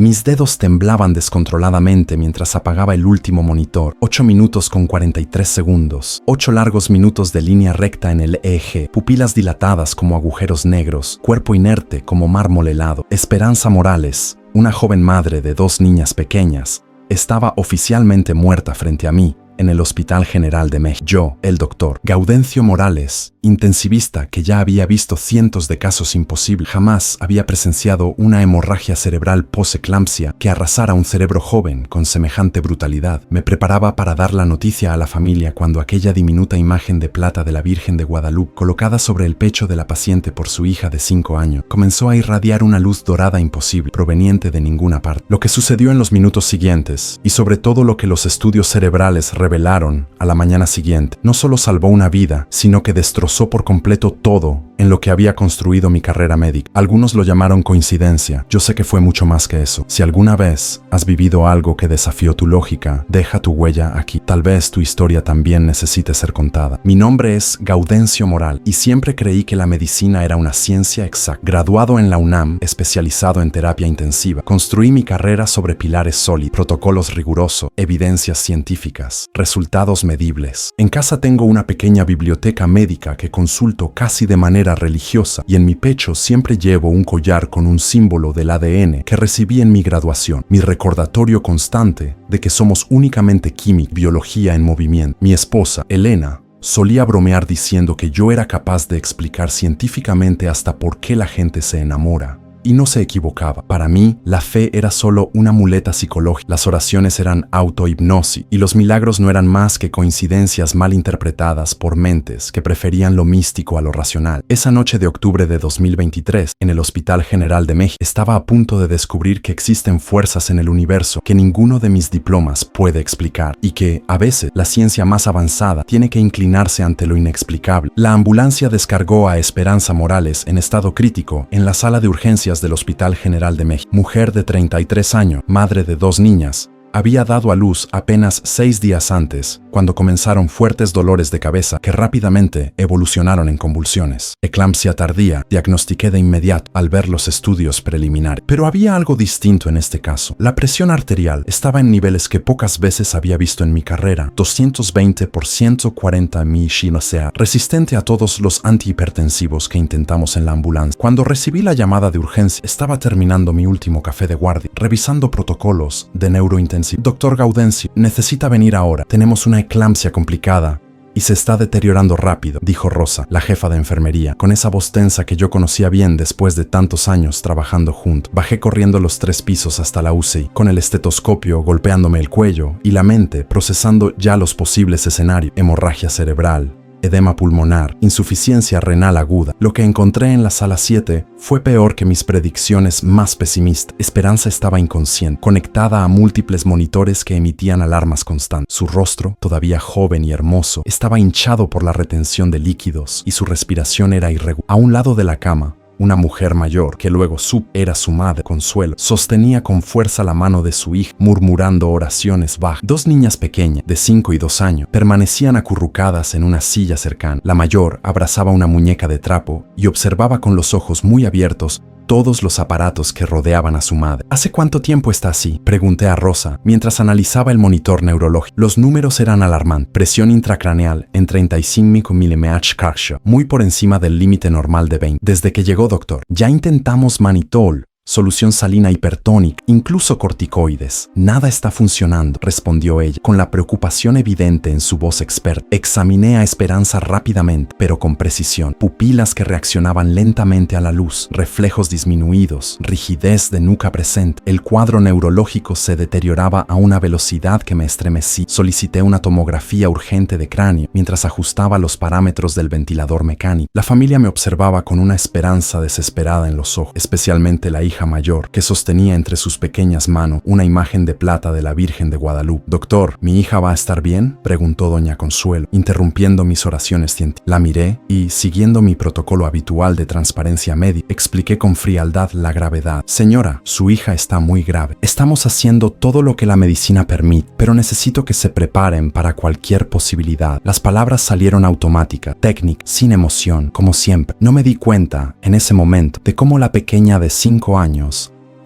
Mis dedos temblaban descontroladamente mientras apagaba el último monitor. 8 minutos con 43 segundos. 8 largos minutos de línea recta en el EEG. Pupilas dilatadas como agujeros negros. Cuerpo inerte como mármol helado. Esperanza Morales, una joven madre de 2 niñas pequeñas, estaba oficialmente muerta frente a mí en el Hospital General de México. Yo, el doctor Gaudencio Morales, intensivista que ya había visto cientos de casos imposibles, jamás había presenciado una hemorragia cerebral post-eclampsia que arrasara un cerebro joven con semejante brutalidad. Me preparaba para dar la noticia a la familia cuando aquella diminuta imagen de plata de la Virgen de Guadalupe, colocada sobre el pecho de la paciente por su hija de 5 años, comenzó a irradiar una luz dorada imposible, proveniente de ninguna parte. Lo que sucedió en los minutos siguientes, y sobre todo lo que los estudios cerebrales revelaron a la mañana siguiente, no solo salvó una vida, sino que destrozó por completo todo en lo que había construido mi carrera médica. Algunos lo llamaron coincidencia. Yo sé que fue mucho más que eso. Si alguna vez has vivido algo que desafió tu lógica, deja tu huella aquí. Tal vez tu historia también necesite ser contada. Mi nombre es Gaudencio Moral y siempre creí que la medicina era una ciencia exacta. Graduado en la UNAM, especializado en terapia intensiva, construí mi carrera sobre pilares sólidos, protocolos rigurosos, evidencias científicas, resultados medibles. En casa tengo una pequeña biblioteca médica que consulto casi de manera religiosa y en mi pecho siempre llevo un collar con un símbolo del ADN que recibí en mi graduación, mi recordatorio constante de que somos únicamente química, biología en movimiento. Mi esposa, Elena, solía bromear diciendo que yo era capaz de explicar científicamente hasta por qué la gente se enamora. Y no se equivocaba. Para mí, la fe era solo una muleta psicológica. Las oraciones eran autohipnosis y los milagros no eran más que coincidencias mal interpretadas por mentes que preferían lo místico a lo racional. Esa noche de octubre de 2023, en el Hospital General de México, estaba a punto de descubrir que existen fuerzas en el universo que ninguno de mis diplomas puede explicar y que, a veces, la ciencia más avanzada tiene que inclinarse ante lo inexplicable. La ambulancia descargó a Esperanza Morales en estado crítico en la sala de urgencias del Hospital General de México. Mujer de 33 años, madre de 2 niñas, había dado a luz apenas 6 días antes, cuando comenzaron fuertes dolores de cabeza que rápidamente evolucionaron en convulsiones. Eclampsia tardía, diagnostiqué de inmediato al ver los estudios preliminares. Pero había algo distinto en este caso. La presión arterial estaba en niveles que pocas veces había visto en mi carrera, 220 por 140 millishield, o sea, resistente a todos los antihipertensivos que intentamos en la ambulancia. Cuando recibí la llamada de urgencia, estaba terminando mi último café de guardia, revisando protocolos de neurointensivo. Doctor Gaudencio, necesita venir ahora. Tenemos una eclampsia complicada y se está deteriorando rápido, dijo Rosa, la jefa de enfermería, con esa voz tensa que yo conocía bien después de tantos años trabajando juntos. Bajé corriendo los 3 pisos hasta la UCI, con el estetoscopio golpeándome el cuello y la mente procesando ya los posibles escenarios: hemorragia cerebral, edema pulmonar, insuficiencia renal aguda. Lo que encontré en la sala 7 fue peor que mis predicciones más pesimistas. Esperanza estaba inconsciente, conectada a múltiples monitores que emitían alarmas constantes. Su rostro, todavía joven y hermoso, estaba hinchado por la retención de líquidos y su respiración era irregular. A un lado de la cama, una mujer mayor, que luego era su madre, Consuelo, sostenía con fuerza la mano de su hija, murmurando oraciones bajas. 2 niñas pequeñas, de 5 y 2 años, permanecían acurrucadas en una silla cercana. La mayor abrazaba una muñeca de trapo y observaba con los ojos muy abiertos todos los aparatos que rodeaban a su madre. ¿Hace cuánto tiempo está así?, pregunté a Rosa mientras analizaba el monitor neurológico. Los números eran alarmantes. Presión intracraneal en 35 mmHg, muy por encima del límite normal de 20. Desde que llegó, doctor, ya intentamos manitol, solución salina hipertónica, incluso corticoides. Nada está funcionando, respondió ella, con la preocupación evidente en su voz experta. Examiné a Esperanza rápidamente, pero con precisión. Pupilas que reaccionaban lentamente a la luz, reflejos disminuidos, rigidez de nuca presente. El cuadro neurológico se deterioraba a una velocidad que me estremecí. Solicité una tomografía urgente de cráneo mientras ajustaba los parámetros del ventilador mecánico. La familia me observaba con una esperanza desesperada en los ojos, especialmente la hija mayor, que sostenía entre sus pequeñas manos una imagen de plata de la Virgen de Guadalupe. Doctor, ¿mi hija va a estar bien?, preguntó doña Consuelo, interrumpiendo mis oraciones científicas. La miré y, siguiendo mi protocolo habitual de transparencia médica, expliqué con frialdad la gravedad. Señora, su hija está muy grave. Estamos haciendo todo lo que la medicina permite, pero necesito que se preparen para cualquier posibilidad. Las palabras salieron automáticas, técnicas, sin emoción, como siempre. No me di cuenta, en ese momento, de cómo la pequeña de 5 años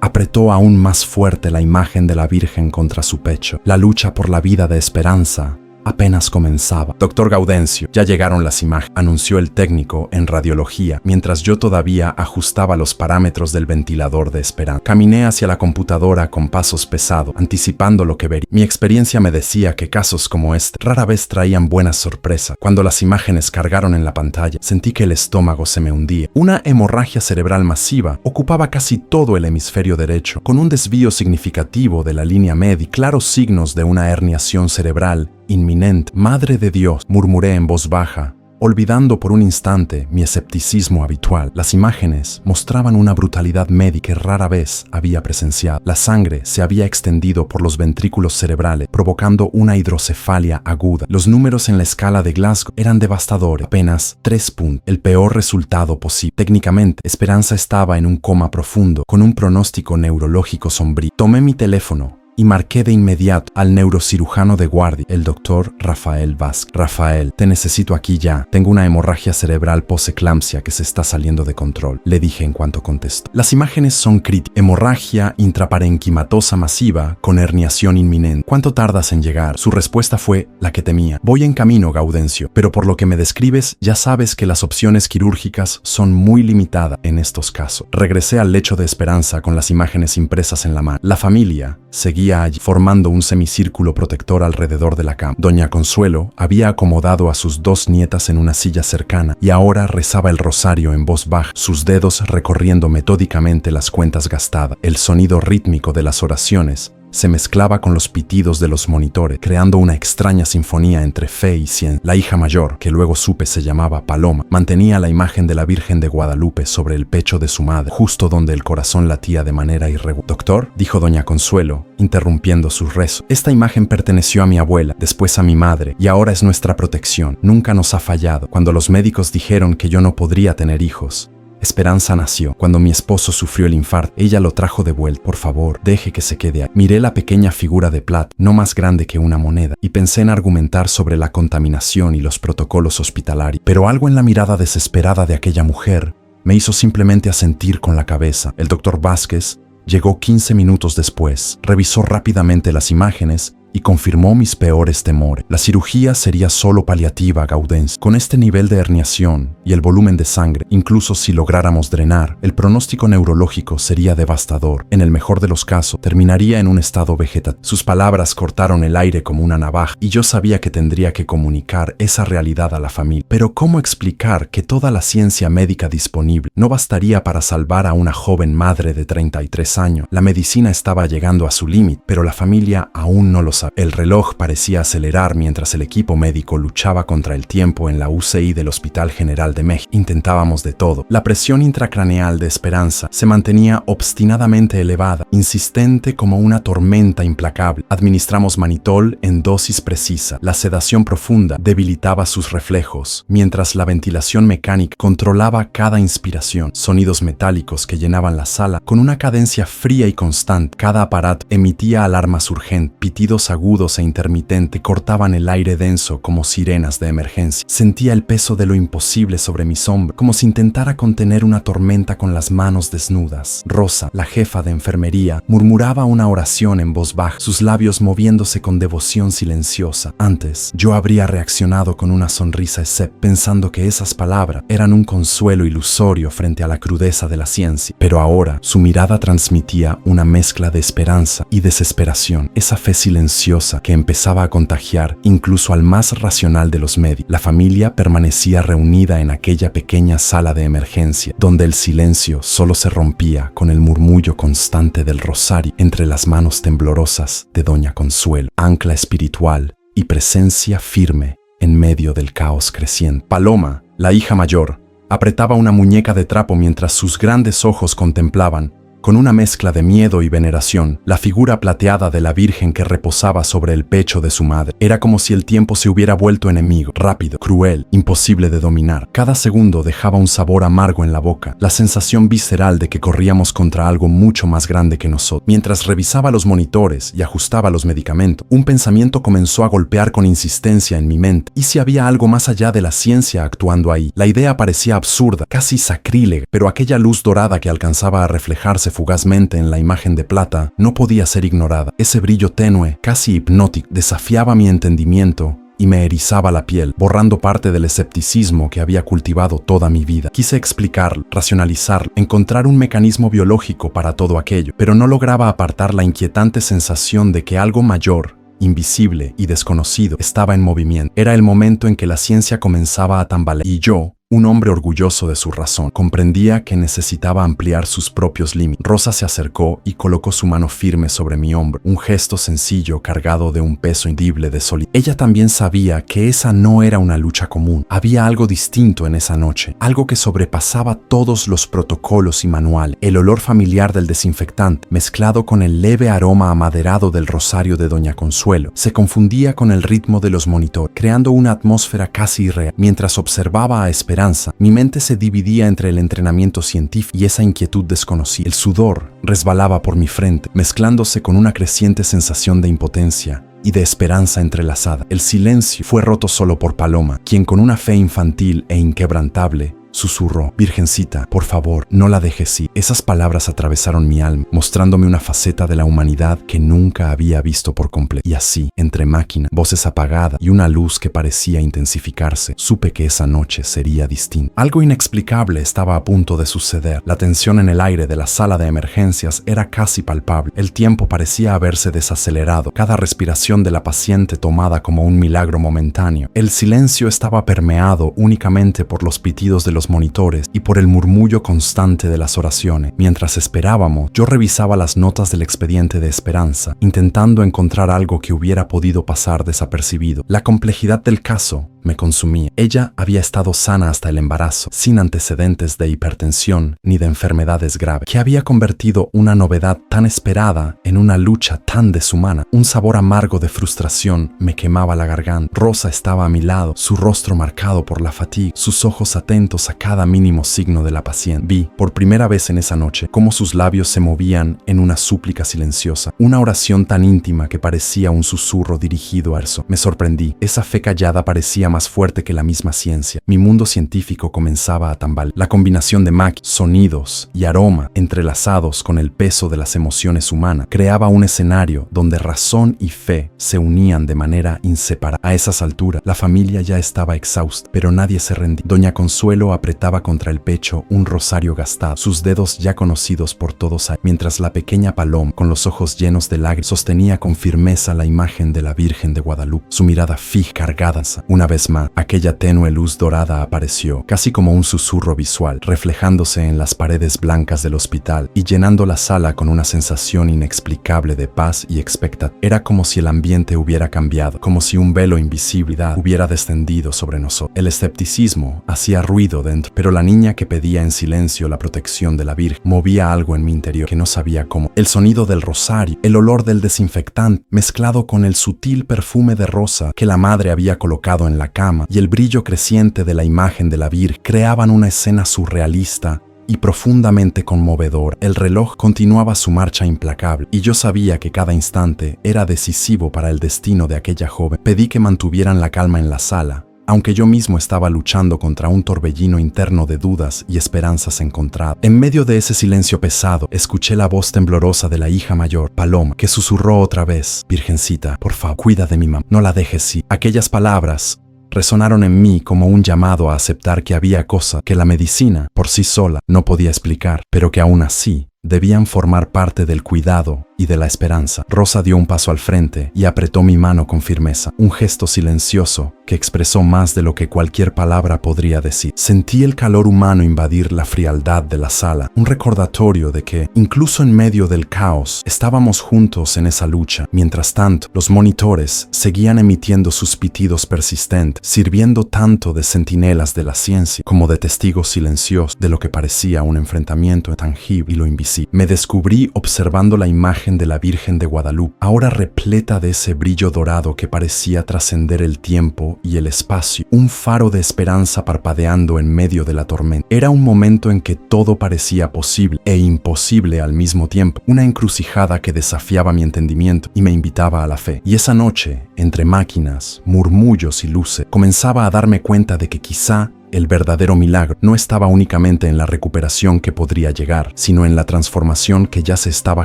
Apretó aún más fuerte la imagen de la Virgen contra su pecho. La lucha por la vida de Esperanza apenas comenzaba. Doctor Gaudencio, ya llegaron las imágenes, anunció el técnico en radiología, mientras yo todavía ajustaba los parámetros del ventilador de Esperanza. Caminé hacia la computadora con pasos pesados, anticipando lo que vería. Mi experiencia me decía que casos como este rara vez traían buenas sorpresas. Cuando las imágenes cargaron en la pantalla, sentí que el estómago se me hundía. Una hemorragia cerebral masiva ocupaba casi todo el hemisferio derecho, con un desvío significativo de la línea media y claros signos de una herniación cerebral inminente. Madre de Dios, murmuré en voz baja, olvidando por un instante mi escepticismo habitual. Las imágenes mostraban una brutalidad médica que rara vez había presenciado. La sangre se había extendido por los ventrículos cerebrales, provocando una hidrocefalia aguda. Los números en la escala de Glasgow eran devastadores, apenas 3 puntos, el peor resultado posible. Técnicamente, Esperanza estaba en un coma profundo, con un pronóstico neurológico sombrío. Tomé mi teléfono y marqué de inmediato al neurocirujano de guardia, el doctor Rafael Vázquez. Rafael, te necesito aquí ya. Tengo una hemorragia cerebral poseclampsia que se está saliendo de control, le dije en cuanto contestó. Las imágenes son críticas. Hemorragia intraparenquimatosa masiva con herniación inminente. ¿Cuánto tardas en llegar? Su respuesta fue la que temía. Voy en camino, Gaudencio, pero por lo que me describes, ya sabes que las opciones quirúrgicas son muy limitadas en estos casos. Regresé al lecho de Esperanza con las imágenes impresas en la mano. La familia seguía allí, formando un semicírculo protector alrededor de la cama. Doña Consuelo había acomodado a sus 2 nietas en una silla cercana y ahora rezaba el rosario en voz baja, sus dedos recorriendo metódicamente las cuentas gastadas. El sonido rítmico de las oraciones se mezclaba con los pitidos de los monitores, creando una extraña sinfonía entre fe y ciencia. La hija mayor, que luego supe se llamaba Paloma, mantenía la imagen de la Virgen de Guadalupe sobre el pecho de su madre, justo donde el corazón latía de manera irregular. «Doctor», dijo doña Consuelo, interrumpiendo sus rezos, «esta imagen perteneció a mi abuela, después a mi madre, y ahora es nuestra protección. Nunca nos ha fallado. Cuando los médicos dijeron que yo no podría tener hijos, Esperanza nació. Cuando mi esposo sufrió el infarto, ella lo trajo de vuelta. Por favor, deje que se quede ahí». Miré la pequeña figura de plata, no más grande que una moneda, y pensé en argumentar sobre la contaminación y los protocolos hospitalarios. Pero algo en la mirada desesperada de aquella mujer me hizo simplemente asentir con la cabeza. El doctor Vázquez llegó 15 minutos después, revisó rápidamente las imágenes y confirmó mis peores temores. La cirugía sería solo paliativa, Gaudencio. Con este nivel de herniación y el volumen de sangre, incluso si lográramos drenar, el pronóstico neurológico sería devastador. En el mejor de los casos, terminaría en un estado vegetativo. Sus palabras cortaron el aire como una navaja, y yo sabía que tendría que comunicar esa realidad a la familia. Pero ¿cómo explicar que toda la ciencia médica disponible no bastaría para salvar a una joven madre de 33 años? La medicina estaba llegando a su límite, pero la familia aún no lo sabía. El reloj parecía acelerar mientras el equipo médico luchaba contra el tiempo en la UCI del Hospital General de México. Intentábamos de todo. La presión intracraneal de Esperanza se mantenía obstinadamente elevada, insistente como una tormenta implacable. Administramos manitol en dosis precisa. La sedación profunda debilitaba sus reflejos, mientras la ventilación mecánica controlaba cada inspiración. Sonidos metálicos que llenaban la sala con una cadencia fría y constante. Cada aparato emitía alarmas urgentes, pitidos agudos e intermitentes cortaban el aire denso como sirenas de emergencia. Sentía el peso de lo imposible sobre mis hombros, como si intentara contener una tormenta con las manos desnudas. Rosa, la jefa de enfermería, murmuraba una oración en voz baja, sus labios moviéndose con devoción silenciosa. Antes, yo habría reaccionado con una sonrisa escéptica, pensando que esas palabras eran un consuelo ilusorio frente a la crudeza de la ciencia. Pero ahora, su mirada transmitía una mezcla de esperanza y desesperación, esa fe silenciosa que empezaba a contagiar incluso al más racional de los médicos. La familia permanecía reunida en aquella pequeña sala de emergencia, donde el silencio solo se rompía con el murmullo constante del rosario entre las manos temblorosas de doña Consuelo, ancla espiritual y presencia firme en medio del caos creciente. Paloma, la hija mayor, apretaba una muñeca de trapo mientras sus grandes ojos contemplaban, con una mezcla de miedo y veneración, la figura plateada de la Virgen que reposaba sobre el pecho de su madre. Era como si el tiempo se hubiera vuelto enemigo, rápido, cruel, imposible de dominar. Cada segundo dejaba un sabor amargo en la boca, la sensación visceral de que corríamos contra algo mucho más grande que nosotros. Mientras revisaba los monitores y ajustaba los medicamentos, un pensamiento comenzó a golpear con insistencia en mi mente. ¿Y si había algo más allá de la ciencia actuando ahí? La idea parecía absurda, casi sacrílega, pero aquella luz dorada que alcanzaba a reflejarse concentrándose fugazmente en la imagen de plata, no podía ser ignorada. Ese brillo tenue, casi hipnótico, desafiaba mi entendimiento y me erizaba la piel, borrando parte del escepticismo que había cultivado toda mi vida. Quise explicarlo, racionalizarlo, encontrar un mecanismo biológico para todo aquello, pero no lograba apartar la inquietante sensación de que algo mayor, invisible y desconocido, estaba en movimiento. Era el momento en que la ciencia comenzaba a tambalear y yo, un hombre orgulloso de su razón, comprendía que necesitaba ampliar sus propios límites. Rosa se acercó y colocó su mano firme sobre mi hombro, un gesto sencillo cargado de un peso indecible de solidaridad. Ella también sabía que esa no era una lucha común. Había algo distinto en esa noche, algo que sobrepasaba todos los protocolos y manuales. El olor familiar del desinfectante, mezclado con el leve aroma amaderado del rosario de Doña Consuelo, se confundía con el ritmo de los monitores, creando una atmósfera casi irreal. Mientras observaba a Esperanza, mi mente se dividía entre el entrenamiento científico y esa inquietud desconocida. El sudor resbalaba por mi frente, mezclándose con una creciente sensación de impotencia y de esperanza entrelazada. El silencio fue roto solo por Paloma, quien con una fe infantil e inquebrantable susurró: «Virgencita, por favor, no la dejes ir». Esas palabras atravesaron mi alma, mostrándome una faceta de la humanidad que nunca había visto por completo. Y así, entre máquinas, voces apagadas y una luz que parecía intensificarse, supe que esa noche sería distinta. Algo inexplicable estaba a punto de suceder. La tensión en el aire de la sala de emergencias era casi palpable. El tiempo parecía haberse desacelerado, cada respiración de la paciente tomada como un milagro momentáneo. El silencio estaba permeado únicamente por los pitidos de los monitores y por el murmullo constante de las oraciones. Mientras esperábamos, yo revisaba las notas del expediente de Esperanza, intentando encontrar algo que hubiera podido pasar desapercibido. La complejidad del caso me consumía. Ella había estado sana hasta el embarazo, sin antecedentes de hipertensión ni de enfermedades graves, que había convertido una novedad tan esperada en una lucha tan deshumana. Un sabor amargo de frustración me quemaba la garganta. Rosa estaba a mi lado, su rostro marcado por la fatiga, sus ojos atentos a cada mínimo signo de la paciente. Vi, por primera vez en esa noche, cómo sus labios se movían en una súplica silenciosa, una oración tan íntima que parecía un susurro dirigido a Erso. Me sorprendí. Esa fe callada parecía más fuerte que la misma ciencia. Mi mundo científico comenzaba a tambalear. La combinación de máquinas, sonidos y aroma, entrelazados con el peso de las emociones humanas, creaba un escenario donde razón y fe se unían de manera inseparable. A esas alturas, la familia ya estaba exhausta, pero nadie se rendía. Doña Consuelo apretaba contra el pecho un rosario gastado, sus dedos ya conocidos por todos, mientras la pequeña Paloma, con los ojos llenos de lágrimas, sostenía con firmeza la imagen de la Virgen de Guadalupe, su mirada fija, cargada. Una vez más, aquella tenue luz dorada apareció, casi como un susurro visual, reflejándose en las paredes blancas del hospital y llenando la sala con una sensación inexplicable de paz y expectativa. Era como si el ambiente hubiera cambiado, como si un velo invisible hubiera descendido sobre nosotros. El escepticismo hacía ruido dentro, pero la niña que pedía en silencio la protección de la Virgen movía algo en mi interior que no sabía cómo. El sonido del rosario, el olor del desinfectante, mezclado con el sutil perfume de rosa que la madre había colocado en la cama, y el brillo creciente de la imagen de la Virgen creaban una escena surrealista y profundamente conmovedor. El reloj continuaba su marcha implacable y yo sabía que cada instante era decisivo para el destino de aquella joven. Pedí que mantuvieran la calma en la sala, aunque yo mismo estaba luchando contra un torbellino interno de dudas y esperanzas encontradas. En medio de ese silencio pesado, escuché la voz temblorosa de la hija mayor, Paloma, que susurró otra vez: «Virgencita, por favor, cuida de mi mamá, no la dejes ir». Aquellas palabras resonaron en mí como un llamado a aceptar que había cosas que la medicina, por sí sola, no podía explicar, pero que aún así debían formar parte del cuidado y de la esperanza. Rosa dio un paso al frente y apretó mi mano con firmeza, un gesto silencioso que expresó más de lo que cualquier palabra podría decir. Sentí el calor humano invadir la frialdad de la sala, un recordatorio de que, incluso en medio del caos, estábamos juntos en esa lucha. Mientras tanto, los monitores seguían emitiendo sus pitidos persistentes, sirviendo tanto de centinelas de la ciencia como de testigos silenciosos de lo que parecía un enfrentamiento tangible y lo invisible. Me descubrí observando la imagen de la Virgen de Guadalupe, ahora repleta de ese brillo dorado que parecía trascender el tiempo y el espacio, un faro de esperanza parpadeando en medio de la tormenta. Era un momento en que todo parecía posible e imposible al mismo tiempo, una encrucijada que desafiaba mi entendimiento y me invitaba a la fe. Y esa noche, entre máquinas, murmullos y luces, comenzaba a darme cuenta de que quizá el verdadero milagro no estaba únicamente en la recuperación que podría llegar, sino en la transformación que ya se estaba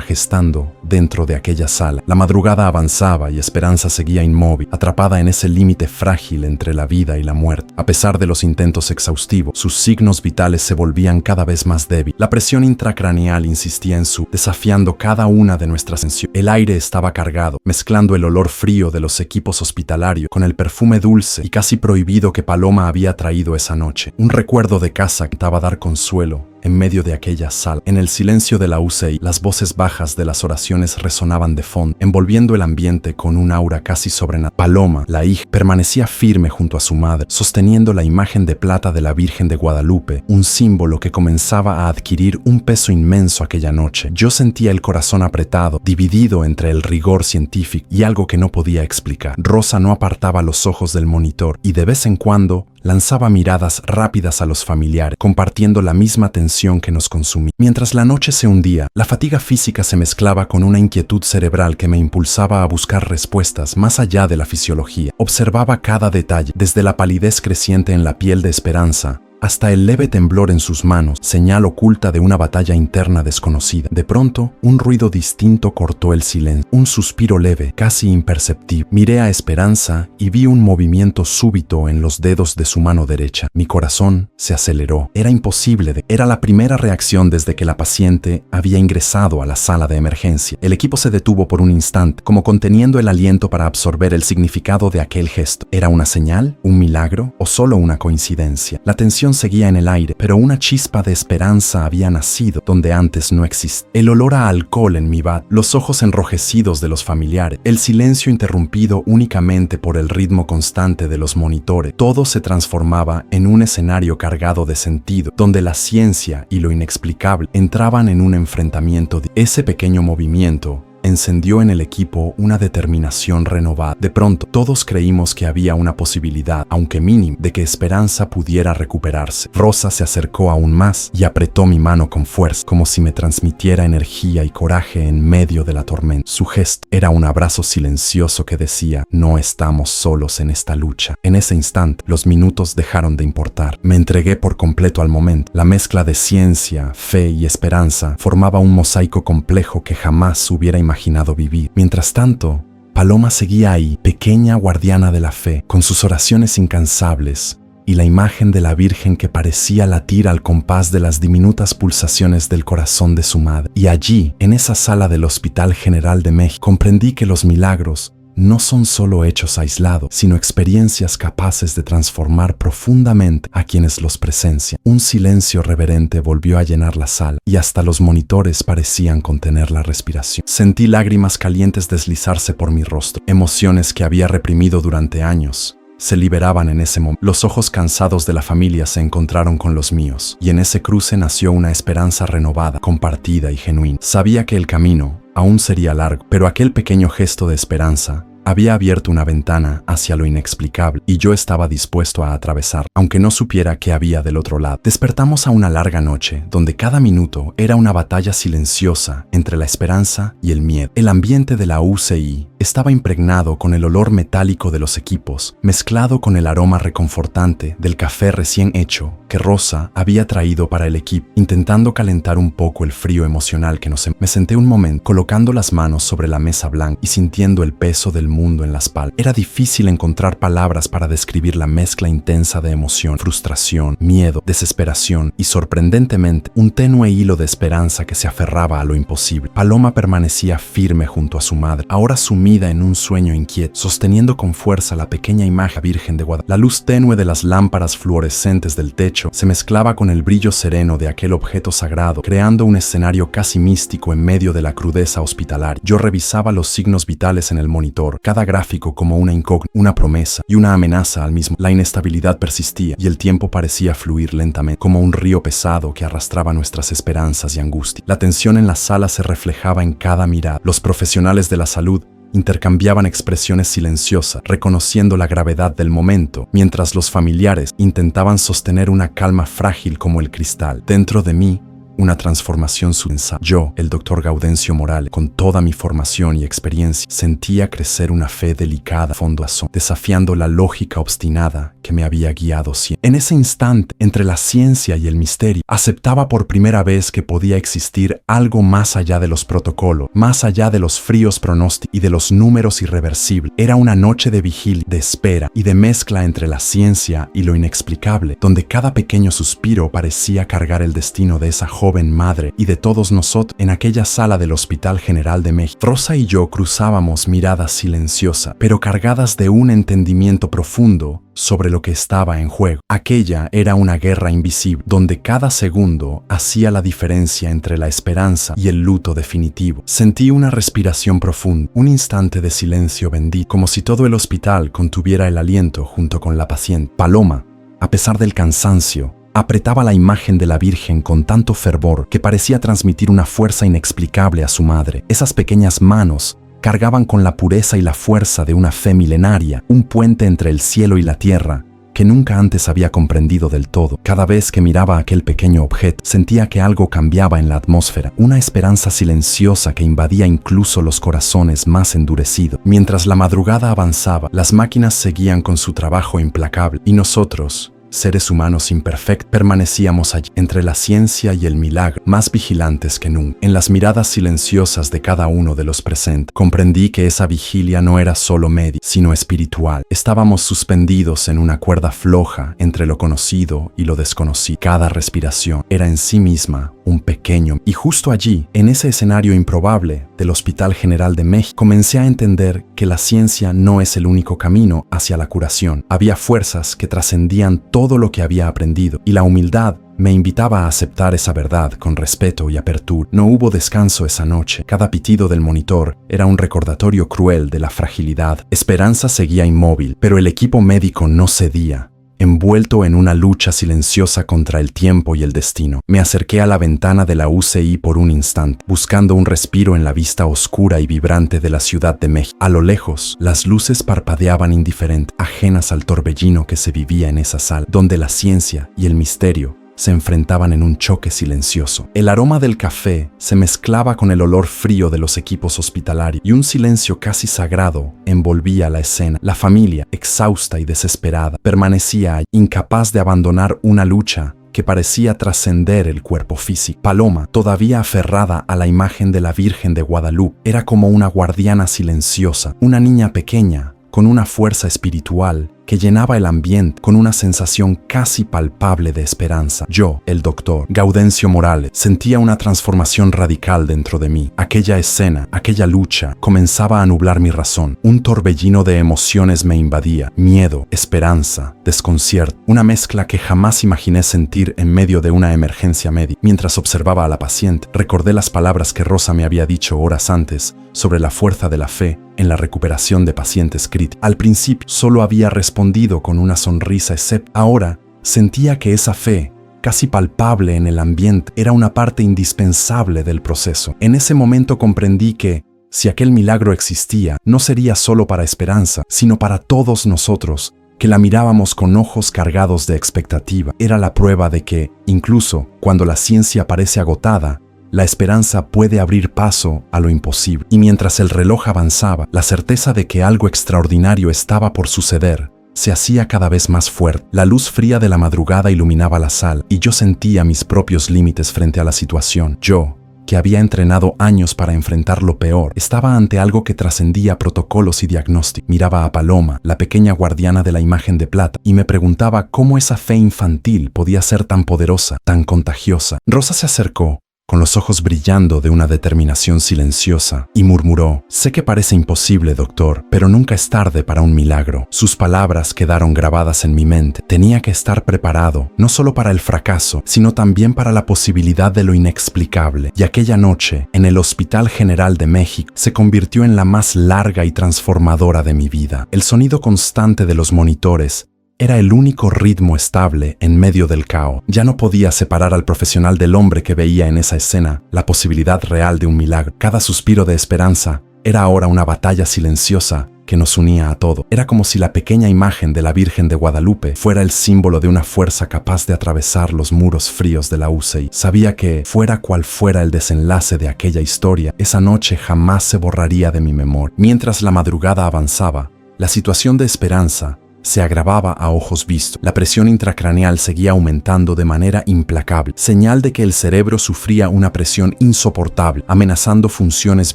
gestando dentro de aquella sala. La madrugada avanzaba y Esperanza seguía inmóvil, atrapada en ese límite frágil entre la vida y la muerte. A pesar de los intentos exhaustivos, sus signos vitales se volvían cada vez más débiles. La presión intracraneal insistía en su, desafiando cada una de nuestras sensaciones. El aire estaba cargado, mezclando el olor frío de los equipos hospitalarios con el perfume dulce y casi prohibido que Paloma había traído esa noche. Un recuerdo de casa que intentaba dar consuelo en medio de aquella sala. En el silencio de la UCI, las voces bajas de las oraciones resonaban de fondo, envolviendo el ambiente con un aura casi sobrenatural. Paloma, la hija, permanecía firme junto a su madre, sosteniendo la imagen de plata de la Virgen de Guadalupe, un símbolo que comenzaba a adquirir un peso inmenso aquella noche. Yo sentía el corazón apretado, dividido entre el rigor científico y algo que no podía explicar. Rosa no apartaba los ojos del monitor y de vez en cuando lanzaba miradas rápidas a los familiares, compartiendo la misma tensión que nos consumía. Mientras la noche se hundía, la fatiga física se mezclaba con una inquietud cerebral que me impulsaba a buscar respuestas más allá de la fisiología. Observaba cada detalle, desde la palidez creciente en la piel de Esperanza hasta el leve temblor en sus manos, señal oculta de una batalla interna desconocida. De pronto, un ruido distinto cortó el silencio. Un suspiro leve, casi imperceptible. Miré a Esperanza y vi un movimiento súbito en los dedos de su mano derecha. Mi corazón se aceleró. Era imposible. Era la primera reacción desde que la paciente había ingresado a la sala de emergencia. El equipo se detuvo por un instante, como conteniendo el aliento para absorber el significado de aquel gesto. ¿Era una señal? ¿Un milagro? ¿O solo una coincidencia? La tensión seguía en el aire, pero una chispa de esperanza había nacido donde antes no existía. El olor a alcohol en mi bat, los ojos enrojecidos de los familiares, el silencio interrumpido únicamente por el ritmo constante de los monitores. Todo se transformaba en un escenario cargado de sentido, donde la ciencia y lo inexplicable entraban en un enfrentamiento. Ese pequeño movimiento encendió en el equipo una determinación renovada. De pronto, todos creímos que había una posibilidad, aunque mínima, de que Esperanza pudiera recuperarse. Rosa se acercó aún más y apretó mi mano con fuerza, como si me transmitiera energía y coraje en medio de la tormenta. Su gesto era un abrazo silencioso que decía: no estamos solos en esta lucha. En ese instante, los minutos dejaron de importar. Me entregué por completo al momento. La mezcla de ciencia, fe y esperanza formaba un mosaico complejo que jamás hubiera imaginado vivir. Mientras tanto, Paloma seguía ahí, pequeña guardiana de la fe, con sus oraciones incansables y la imagen de la Virgen que parecía latir al compás de las diminutas pulsaciones del corazón de su madre. Y allí, en esa sala del Hospital General de México, comprendí que los milagros no son solo hechos aislados, sino experiencias capaces de transformar profundamente a quienes los presencian. Un silencio reverente volvió a llenar la sala y hasta los monitores parecían contener la respiración. Sentí lágrimas calientes deslizarse por mi rostro, emociones que había reprimido durante años se liberaban en ese momento. Los ojos cansados de la familia se encontraron con los míos, y en ese cruce nació una esperanza renovada, compartida y genuina. Sabía que el camino aún sería largo, pero aquel pequeño gesto de esperanza había abierto una ventana hacia lo inexplicable y yo estaba dispuesto a atravesar, aunque no supiera qué había del otro lado. Despertamos a una larga noche, donde cada minuto era una batalla silenciosa entre la esperanza y el miedo. El ambiente de la UCI estaba impregnado con el olor metálico de los equipos, mezclado con el aroma reconfortante del café recién hecho que Rosa había traído para el equipo, intentando calentar un poco el frío emocional que nos... Me senté un momento, colocando las manos sobre la mesa blanca y sintiendo el peso del mundo en la espalda. Era difícil encontrar palabras para describir la mezcla intensa de emoción, frustración, miedo, desesperación y, sorprendentemente, un tenue hilo de esperanza que se aferraba a lo imposible. Paloma permanecía firme junto a su madre, ahora sumida en un sueño inquieto, sosteniendo con fuerza la pequeña imagen Virgen de Guadalupe. La luz tenue de las lámparas fluorescentes del techo se mezclaba con el brillo sereno de aquel objeto sagrado, creando un escenario casi místico en medio de la crudeza hospitalaria. Yo revisaba los signos vitales en el monitor, cada gráfico como una incógnita, una promesa y una amenaza al mismo. La inestabilidad persistía y el tiempo parecía fluir lentamente, como un río pesado que arrastraba nuestras esperanzas y angustia. La tensión en la sala se reflejaba en cada mirada. Los profesionales de la salud intercambiaban expresiones silenciosas, reconociendo la gravedad del momento, mientras los familiares intentaban sostener una calma frágil como el cristal. Dentro de mí, una transformación sustancial. Yo, el doctor Gaudencio Morales, con toda mi formación y experiencia, sentía crecer una fe delicada, fondo a fondo, desafiando la lógica obstinada que me había guiado siempre. En ese instante, entre la ciencia y el misterio, aceptaba por primera vez que podía existir algo más allá de los protocolos, más allá de los fríos pronósticos y de los números irreversibles. Era una noche de vigilia, de espera y de mezcla entre la ciencia y lo inexplicable, donde cada pequeño suspiro parecía cargar el destino de esa joven madre y de todos nosotros. En aquella sala del Hospital General de México, Rosa y yo cruzábamos miradas silenciosas, pero cargadas de un entendimiento profundo sobre lo que estaba en juego. Aquella era una guerra invisible, donde cada segundo hacía la diferencia entre la esperanza y el luto definitivo. Sentí una respiración profunda, un instante de silencio bendito, como si todo el hospital contuviera el aliento junto con la paciente. Paloma, a pesar del cansancio, apretaba la imagen de la Virgen con tanto fervor que parecía transmitir una fuerza inexplicable a su madre. Esas pequeñas manos cargaban con la pureza y la fuerza de una fe milenaria, un puente entre el cielo y la tierra, que nunca antes había comprendido del todo. Cada vez que miraba aquel pequeño objeto, sentía que algo cambiaba en la atmósfera, una esperanza silenciosa que invadía incluso los corazones más endurecidos. Mientras la madrugada avanzaba, las máquinas seguían con su trabajo implacable, y nosotros, seres humanos imperfectos, permanecíamos allí, entre la ciencia y el milagro, más vigilantes que nunca. En las miradas silenciosas de cada uno de los presentes, comprendí que esa vigilia no era solo médica, sino espiritual. Estábamos suspendidos en una cuerda floja entre lo conocido y lo desconocido. Cada respiración era en sí misma un pequeño. Y justo allí, en ese escenario improbable del Hospital General de México, comencé a entender que la ciencia no es el único camino hacia la curación. Había fuerzas que trascendían todo lo que había aprendido, y la humildad me invitaba a aceptar esa verdad con respeto y apertura. No hubo descanso esa noche. Cada pitido del monitor era un recordatorio cruel de la fragilidad. Esperanza seguía inmóvil, pero el equipo médico no cedía, envuelto en una lucha silenciosa contra el tiempo y el destino. Me acerqué a la ventana de la UCI por un instante, buscando un respiro en la vista oscura y vibrante de la Ciudad de México. A lo lejos, las luces parpadeaban indiferentes, ajenas al torbellino que se vivía en esa sala, donde la ciencia y el misterio se enfrentaban en un choque silencioso. El aroma del café se mezclaba con el olor frío de los equipos hospitalarios, y un silencio casi sagrado envolvía la escena. La familia, exhausta y desesperada, permanecía allí, incapaz de abandonar una lucha que parecía trascender el cuerpo físico. Paloma, todavía aferrada a la imagen de la Virgen de Guadalupe, era como una guardiana silenciosa, una niña pequeña, con una fuerza espiritual que llenaba el ambiente con una sensación casi palpable de esperanza. Yo, el doctor Gaudencio Morales, sentía una transformación radical dentro de mí. Aquella escena, aquella lucha, comenzaba a nublar mi razón. Un torbellino de emociones me invadía: miedo, esperanza, desconcierto, una mezcla que jamás imaginé sentir en medio de una emergencia médica. Mientras observaba a la paciente, recordé las palabras que Rosa me había dicho horas antes sobre la fuerza de la fe en la recuperación de pacientes críticos. Al principio solo había respondido con una sonrisa escéptica. Ahora sentía que esa fe, casi palpable en el ambiente, era una parte indispensable del proceso. En ese momento comprendí que, si aquel milagro existía, no sería solo para Esperanza, sino para todos nosotros, que la mirábamos con ojos cargados de expectativa. Era la prueba de que, incluso cuando la ciencia parece agotada, la esperanza puede abrir paso a lo imposible. Y mientras el reloj avanzaba, la certeza de que algo extraordinario estaba por suceder se hacía cada vez más fuerte. La luz fría de la madrugada iluminaba la sala, y yo sentía mis propios límites frente a la situación. Yo, que había entrenado años para enfrentar lo peor, estaba ante algo que trascendía protocolos y diagnósticos. Miraba a Paloma, la pequeña guardiana de la imagen de plata, y me preguntaba cómo esa fe infantil podía ser tan poderosa, tan contagiosa. Rosa se acercó, con los ojos brillando de una determinación silenciosa, y murmuró: «Sé que parece imposible, doctor, pero nunca es tarde para un milagro». Sus palabras quedaron grabadas en mi mente. Tenía que estar preparado, no solo para el fracaso, sino también para la posibilidad de lo inexplicable. Y aquella noche, en el Hospital General de México, se convirtió en la más larga y transformadora de mi vida. El sonido constante de los monitores era el único ritmo estable en medio del caos. Ya no podía separar al profesional del hombre que veía en esa escena la posibilidad real de un milagro. Cada suspiro de esperanza era ahora una batalla silenciosa que nos unía a todo. Era como si la pequeña imagen de la Virgen de Guadalupe fuera el símbolo de una fuerza capaz de atravesar los muros fríos de la UCI. Sabía que, fuera cual fuera el desenlace de aquella historia, esa noche jamás se borraría de mi memoria. Mientras la madrugada avanzaba, la situación de Esperanza se agravaba a ojos vistos. La presión intracraneal seguía aumentando de manera implacable, señal de que el cerebro sufría una presión insoportable, amenazando funciones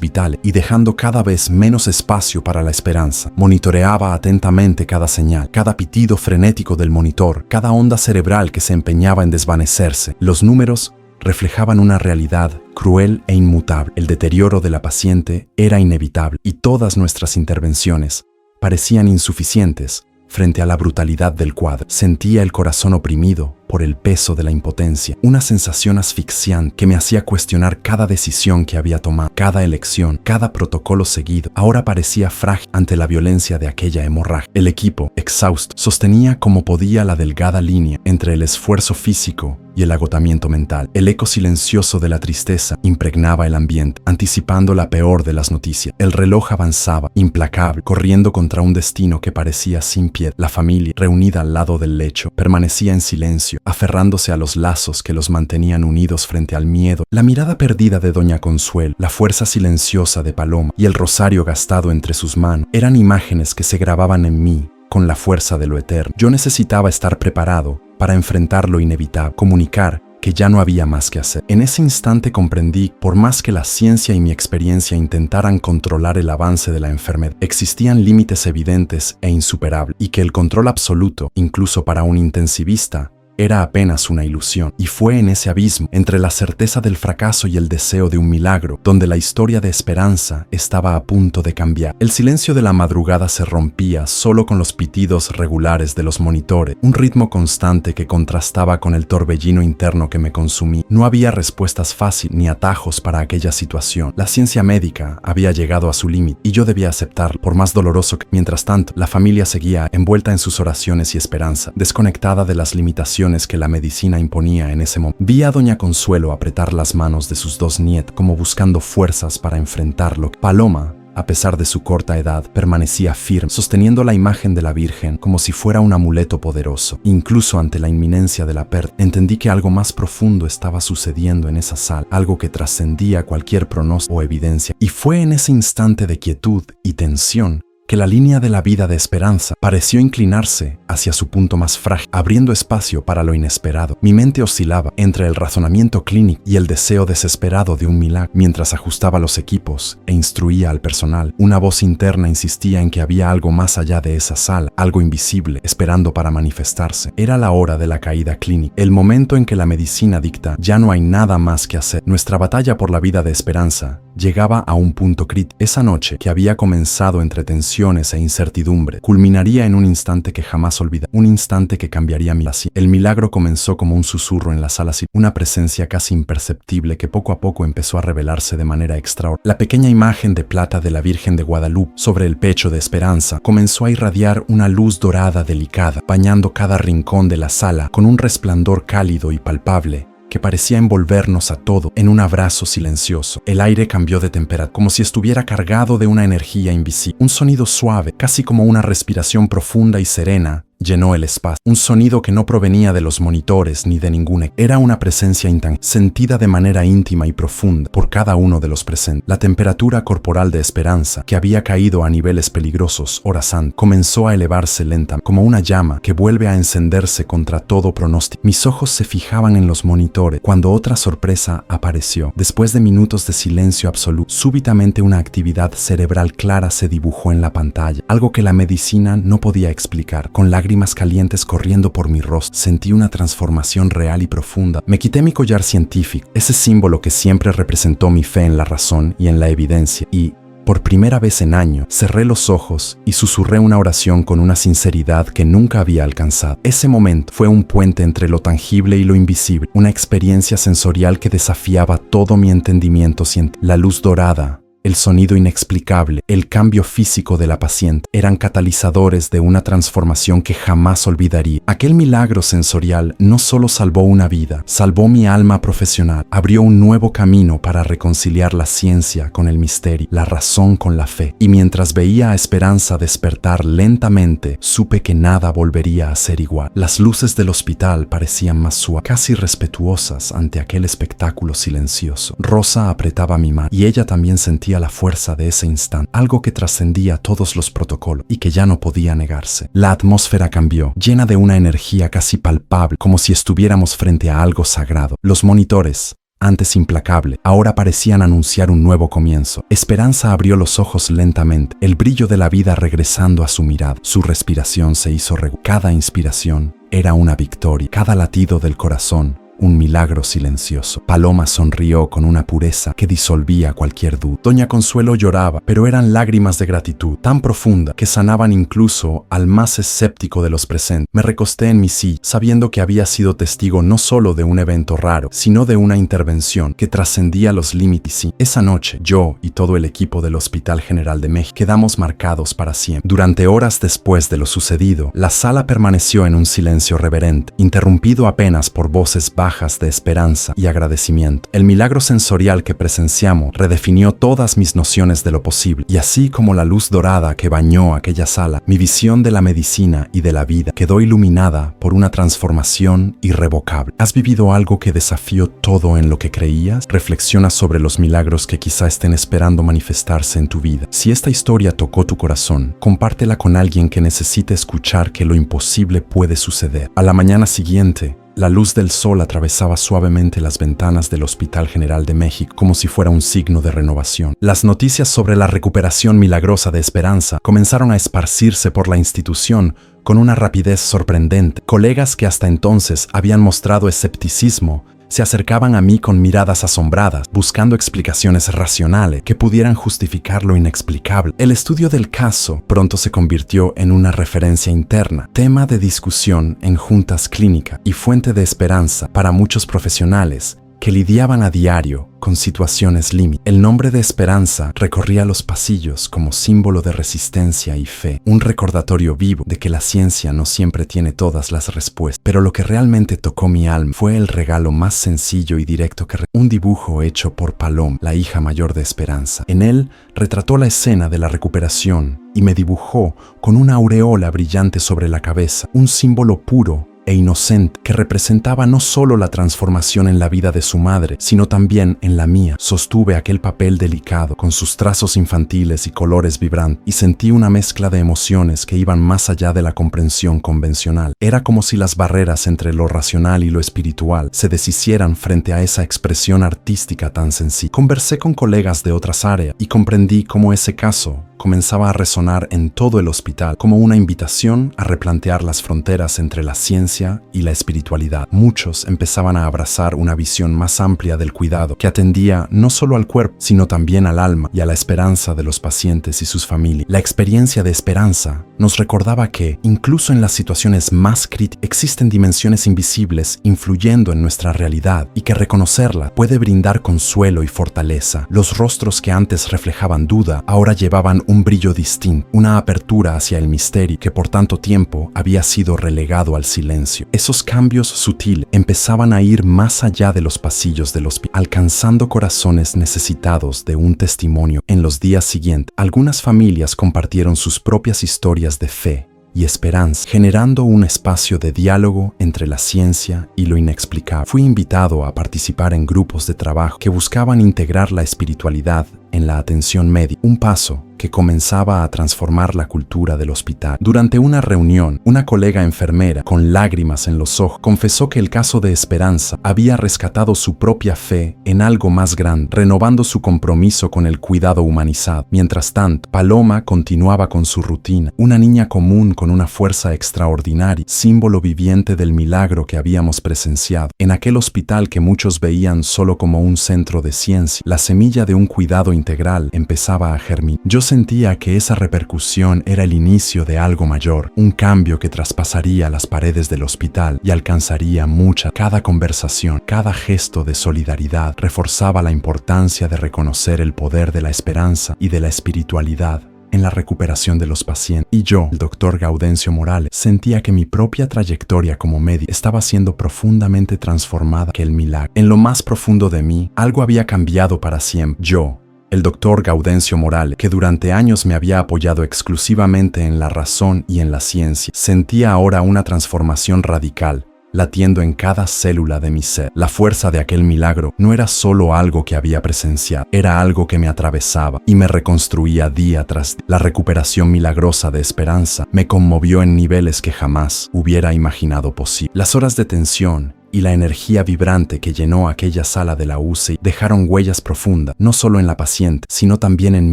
vitales y dejando cada vez menos espacio para la esperanza. Monitoreaba atentamente cada señal, cada pitido frenético del monitor, cada onda cerebral que se empeñaba en desvanecerse. Los números reflejaban una realidad cruel e inmutable. El deterioro de la paciente era inevitable y todas nuestras intervenciones parecían insuficientes frente a la brutalidad del cuadro. Sentía el corazón oprimido por el peso de la impotencia, una sensación asfixiante que me hacía cuestionar cada decisión que había tomado, cada elección, cada protocolo seguido. Ahora parecía frágil ante la violencia de aquella hemorragia. El equipo, exhausto, sostenía como podía la delgada línea entre el esfuerzo físico y el agotamiento mental. El eco silencioso de la tristeza impregnaba el ambiente, anticipando la peor de las noticias. El reloj avanzaba, implacable, corriendo contra un destino que parecía sin piedad. La familia, reunida al lado del lecho, permanecía en silencio, aferrándose a los lazos que los mantenían unidos frente al miedo. La mirada perdida de doña Consuelo, la fuerza silenciosa de Paloma y el rosario gastado entre sus manos eran imágenes que se grababan en mí con la fuerza de lo eterno. Yo necesitaba estar preparado para enfrentar lo inevitable, comunicar que ya no había más que hacer. En ese instante comprendí, por más que la ciencia y mi experiencia intentaran controlar el avance de la enfermedad, existían límites evidentes e insuperables, y que el control absoluto, incluso para un intensivista, era apenas una ilusión. Y fue en ese abismo, entre la certeza del fracaso y el deseo de un milagro, donde la historia de Esperanza estaba a punto de cambiar. El silencio de la madrugada se rompía solo con los pitidos regulares de los monitores, un ritmo constante que contrastaba con el torbellino interno que me consumía. No había respuestas fáciles ni atajos para aquella situación. La ciencia médica había llegado a su límite y yo debía aceptarlo, por más doloroso que. Mientras tanto, la familia seguía envuelta en sus oraciones y esperanza, desconectada de las limitaciones que la medicina imponía en ese momento. Vi a doña Consuelo apretar las manos de sus dos nietos, como buscando fuerzas para enfrentarlo. Paloma, a pesar de su corta edad, permanecía firme, sosteniendo la imagen de la Virgen como si fuera un amuleto poderoso. Incluso ante la inminencia de la pérdida, entendí que algo más profundo estaba sucediendo en esa sala, algo que trascendía cualquier pronóstico o evidencia. Y fue en ese instante de quietud y tensión que la línea de la vida de Esperanza pareció inclinarse hacia su punto más frágil, abriendo espacio para lo inesperado. Mi mente oscilaba entre el razonamiento clínico y el deseo desesperado de un milagro. Mientras ajustaba los equipos e instruía al personal, una voz interna insistía en que había algo más allá de esa sala, algo invisible, esperando para manifestarse. Era la hora de la caída clínica, el momento en que la medicina dicta: ya no hay nada más que hacer. Nuestra batalla por la vida de Esperanza llegaba a un punto crítico. Esa noche, que había comenzado entre tensiones e incertidumbre, culminaría en un instante que jamás olvidaré, un instante que cambiaría mi vida. El milagro comenzó como un susurro en la sala, una presencia casi imperceptible que poco a poco empezó a revelarse de manera extraordinaria. La pequeña imagen de plata de la Virgen de Guadalupe sobre el pecho de Esperanza comenzó a irradiar una luz dorada delicada, bañando cada rincón de la sala con un resplandor cálido y palpable que parecía envolvernos a todo en un abrazo silencioso. El aire cambió de temperatura, como si estuviera cargado de una energía invisible. Un sonido suave, casi como una respiración profunda y serena, llenó el espacio. Un sonido que no provenía de los monitores ni de ninguna. Era una presencia intangible, sentida de manera íntima y profunda por cada uno de los presentes. La temperatura corporal de Esperanza, que había caído a niveles peligrosos horas antes, comenzó a elevarse lentamente, como una llama que vuelve a encenderse contra todo pronóstico. Mis ojos se fijaban en los monitores cuando otra sorpresa apareció. Después de minutos de silencio absoluto, súbitamente una actividad cerebral clara se dibujó en la pantalla, algo que la medicina no podía explicar. Con lágrimas calientes corriendo por mi rostro, sentí una transformación real y profunda. Me quité mi collar científico, ese símbolo que siempre representó mi fe en la razón y en la evidencia, y, por primera vez en años, cerré los ojos y susurré una oración con una sinceridad que nunca había alcanzado. Ese momento fue un puente entre lo tangible y lo invisible, una experiencia sensorial que desafiaba todo mi entendimiento científico. La luz dorada el sonido inexplicable, el cambio físico de la paciente, eran catalizadores de una transformación que jamás olvidaría. Aquel milagro sensorial no solo salvó una vida, salvó mi alma profesional, abrió un nuevo camino para reconciliar la ciencia con el misterio, la razón con la fe. Y mientras veía a Esperanza despertar lentamente, supe que nada volvería a ser igual. Las luces del hospital parecían más suaves, casi respetuosas ante aquel espectáculo silencioso. Rosa apretaba mi mano y ella también sentía la fuerza de ese instante, algo que trascendía todos los protocolos y que ya no podía negarse. La atmósfera cambió, llena de una energía casi palpable, como si estuviéramos frente a algo sagrado. Los monitores, antes implacable, ahora parecían anunciar un nuevo comienzo. Esperanza abrió los ojos lentamente, el brillo de la vida regresando a su mirada. Su respiración se hizo regular. Cada inspiración era una victoria, cada latido del corazón un milagro silencioso. Paloma sonrió con una pureza que disolvía cualquier duda. Doña Consuelo lloraba, pero eran lágrimas de gratitud tan profunda que sanaban incluso al más escéptico de los presentes. Me recosté en mi silla, sabiendo que había sido testigo no solo de un evento raro, sino de una intervención que trascendía los límites. Y esa noche, yo y todo el equipo del Hospital General de México quedamos marcados para siempre. Durante horas después de lo sucedido, la sala permaneció en un silencio reverente, interrumpido apenas por voces bajas de esperanza y agradecimiento. El milagro sensorial que presenciamos redefinió todas mis nociones de lo posible, y así como la luz dorada que bañó aquella sala, mi visión de la medicina y de la vida quedó iluminada por una transformación irrevocable. ¿Has vivido algo que desafió todo en lo que creías? Reflexiona sobre los milagros que quizá estén esperando manifestarse en tu vida. Si esta historia tocó tu corazón, compártela con alguien que necesite escuchar que lo imposible puede suceder. A la mañana siguiente, la luz del sol atravesaba suavemente las ventanas del Hospital General de México como si fuera un signo de renovación. Las noticias sobre la recuperación milagrosa de Esperanza comenzaron a esparcirse por la institución con una rapidez sorprendente. Colegas que hasta entonces habían mostrado escepticismo se acercaban a mí con miradas asombradas, buscando explicaciones racionales que pudieran justificar lo inexplicable. El estudio del caso pronto se convirtió en una referencia interna, tema de discusión en juntas clínicas y fuente de esperanza para muchos profesionales que lidiaban a diario con situaciones límite. El nombre de Esperanza recorría los pasillos como símbolo de resistencia y fe, un recordatorio vivo de que la ciencia no siempre tiene todas las respuestas. Pero lo que realmente tocó mi alma fue el regalo más sencillo y directo un dibujo hecho por Paloma, la hija mayor de Esperanza. En él retrató la escena de la recuperación y me dibujó con una aureola brillante sobre la cabeza, un símbolo puro e inocente que representaba no solo la transformación en la vida de su madre, sino también en la mía. Sostuve aquel papel delicado, con sus trazos infantiles y colores vibrantes, y sentí una mezcla de emociones que iban más allá de la comprensión convencional. Era como si las barreras entre lo racional y lo espiritual se deshicieran frente a esa expresión artística tan sencilla. Conversé con colegas de otras áreas y comprendí cómo ese caso comenzaba a resonar en todo el hospital como una invitación a replantear las fronteras entre la ciencia y la espiritualidad. Muchos empezaban a abrazar una visión más amplia del cuidado que atendía no solo al cuerpo, sino también al alma y a la esperanza de los pacientes y sus familias. La experiencia de Esperanza nos recordaba que, incluso en las situaciones más críticas, existen dimensiones invisibles influyendo en nuestra realidad y que reconocerla puede brindar consuelo y fortaleza. Los rostros que antes reflejaban duda ahora llevaban un brillo distinto, una apertura hacia el misterio que por tanto tiempo había sido relegado al silencio. Esos cambios sutiles empezaban a ir más allá de los pasillos del hospital, alcanzando corazones necesitados de un testimonio. En los días siguientes, algunas familias compartieron sus propias historias de fe y esperanza, generando un espacio de diálogo entre la ciencia y lo inexplicable. Fui invitado a participar en grupos de trabajo que buscaban integrar la espiritualidad en la atención médica, un paso que comenzaba a transformar la cultura del hospital. Durante una reunión, una colega enfermera, con lágrimas en los ojos, confesó que el caso de Esperanza había rescatado su propia fe en algo más grande, renovando su compromiso con el cuidado humanizado. Mientras tanto, Paloma continuaba con su rutina, una niña común con una fuerza extraordinaria, símbolo viviente del milagro que habíamos presenciado. En aquel hospital que muchos veían solo como un centro de ciencia, la semilla de un cuidado integral empezaba a germinar. Yo sentía que esa repercusión era el inicio de algo mayor, un cambio que traspasaría las paredes del hospital y alcanzaría mucha. Cada conversación, cada gesto de solidaridad reforzaba la importancia de reconocer el poder de la esperanza y de la espiritualidad en la recuperación de los pacientes. Y yo, el doctor Gaudencio Morales, sentía que mi propia trayectoria como médico estaba siendo profundamente transformada que el milagro. En lo más profundo de mí, algo había cambiado para siempre. Yo, el doctor Gaudencio Morales, que durante años me había apoyado exclusivamente en la razón y en la ciencia, sentía ahora una transformación radical, latiendo en cada célula de mi ser. La fuerza de aquel milagro no era solo algo que había presenciado, era algo que me atravesaba y me reconstruía día tras día. La recuperación milagrosa de esperanza me conmovió en niveles que jamás hubiera imaginado posible. Las horas de tensión y la energía vibrante que llenó aquella sala de la UCI dejaron huellas profundas, no solo en la paciente, sino también en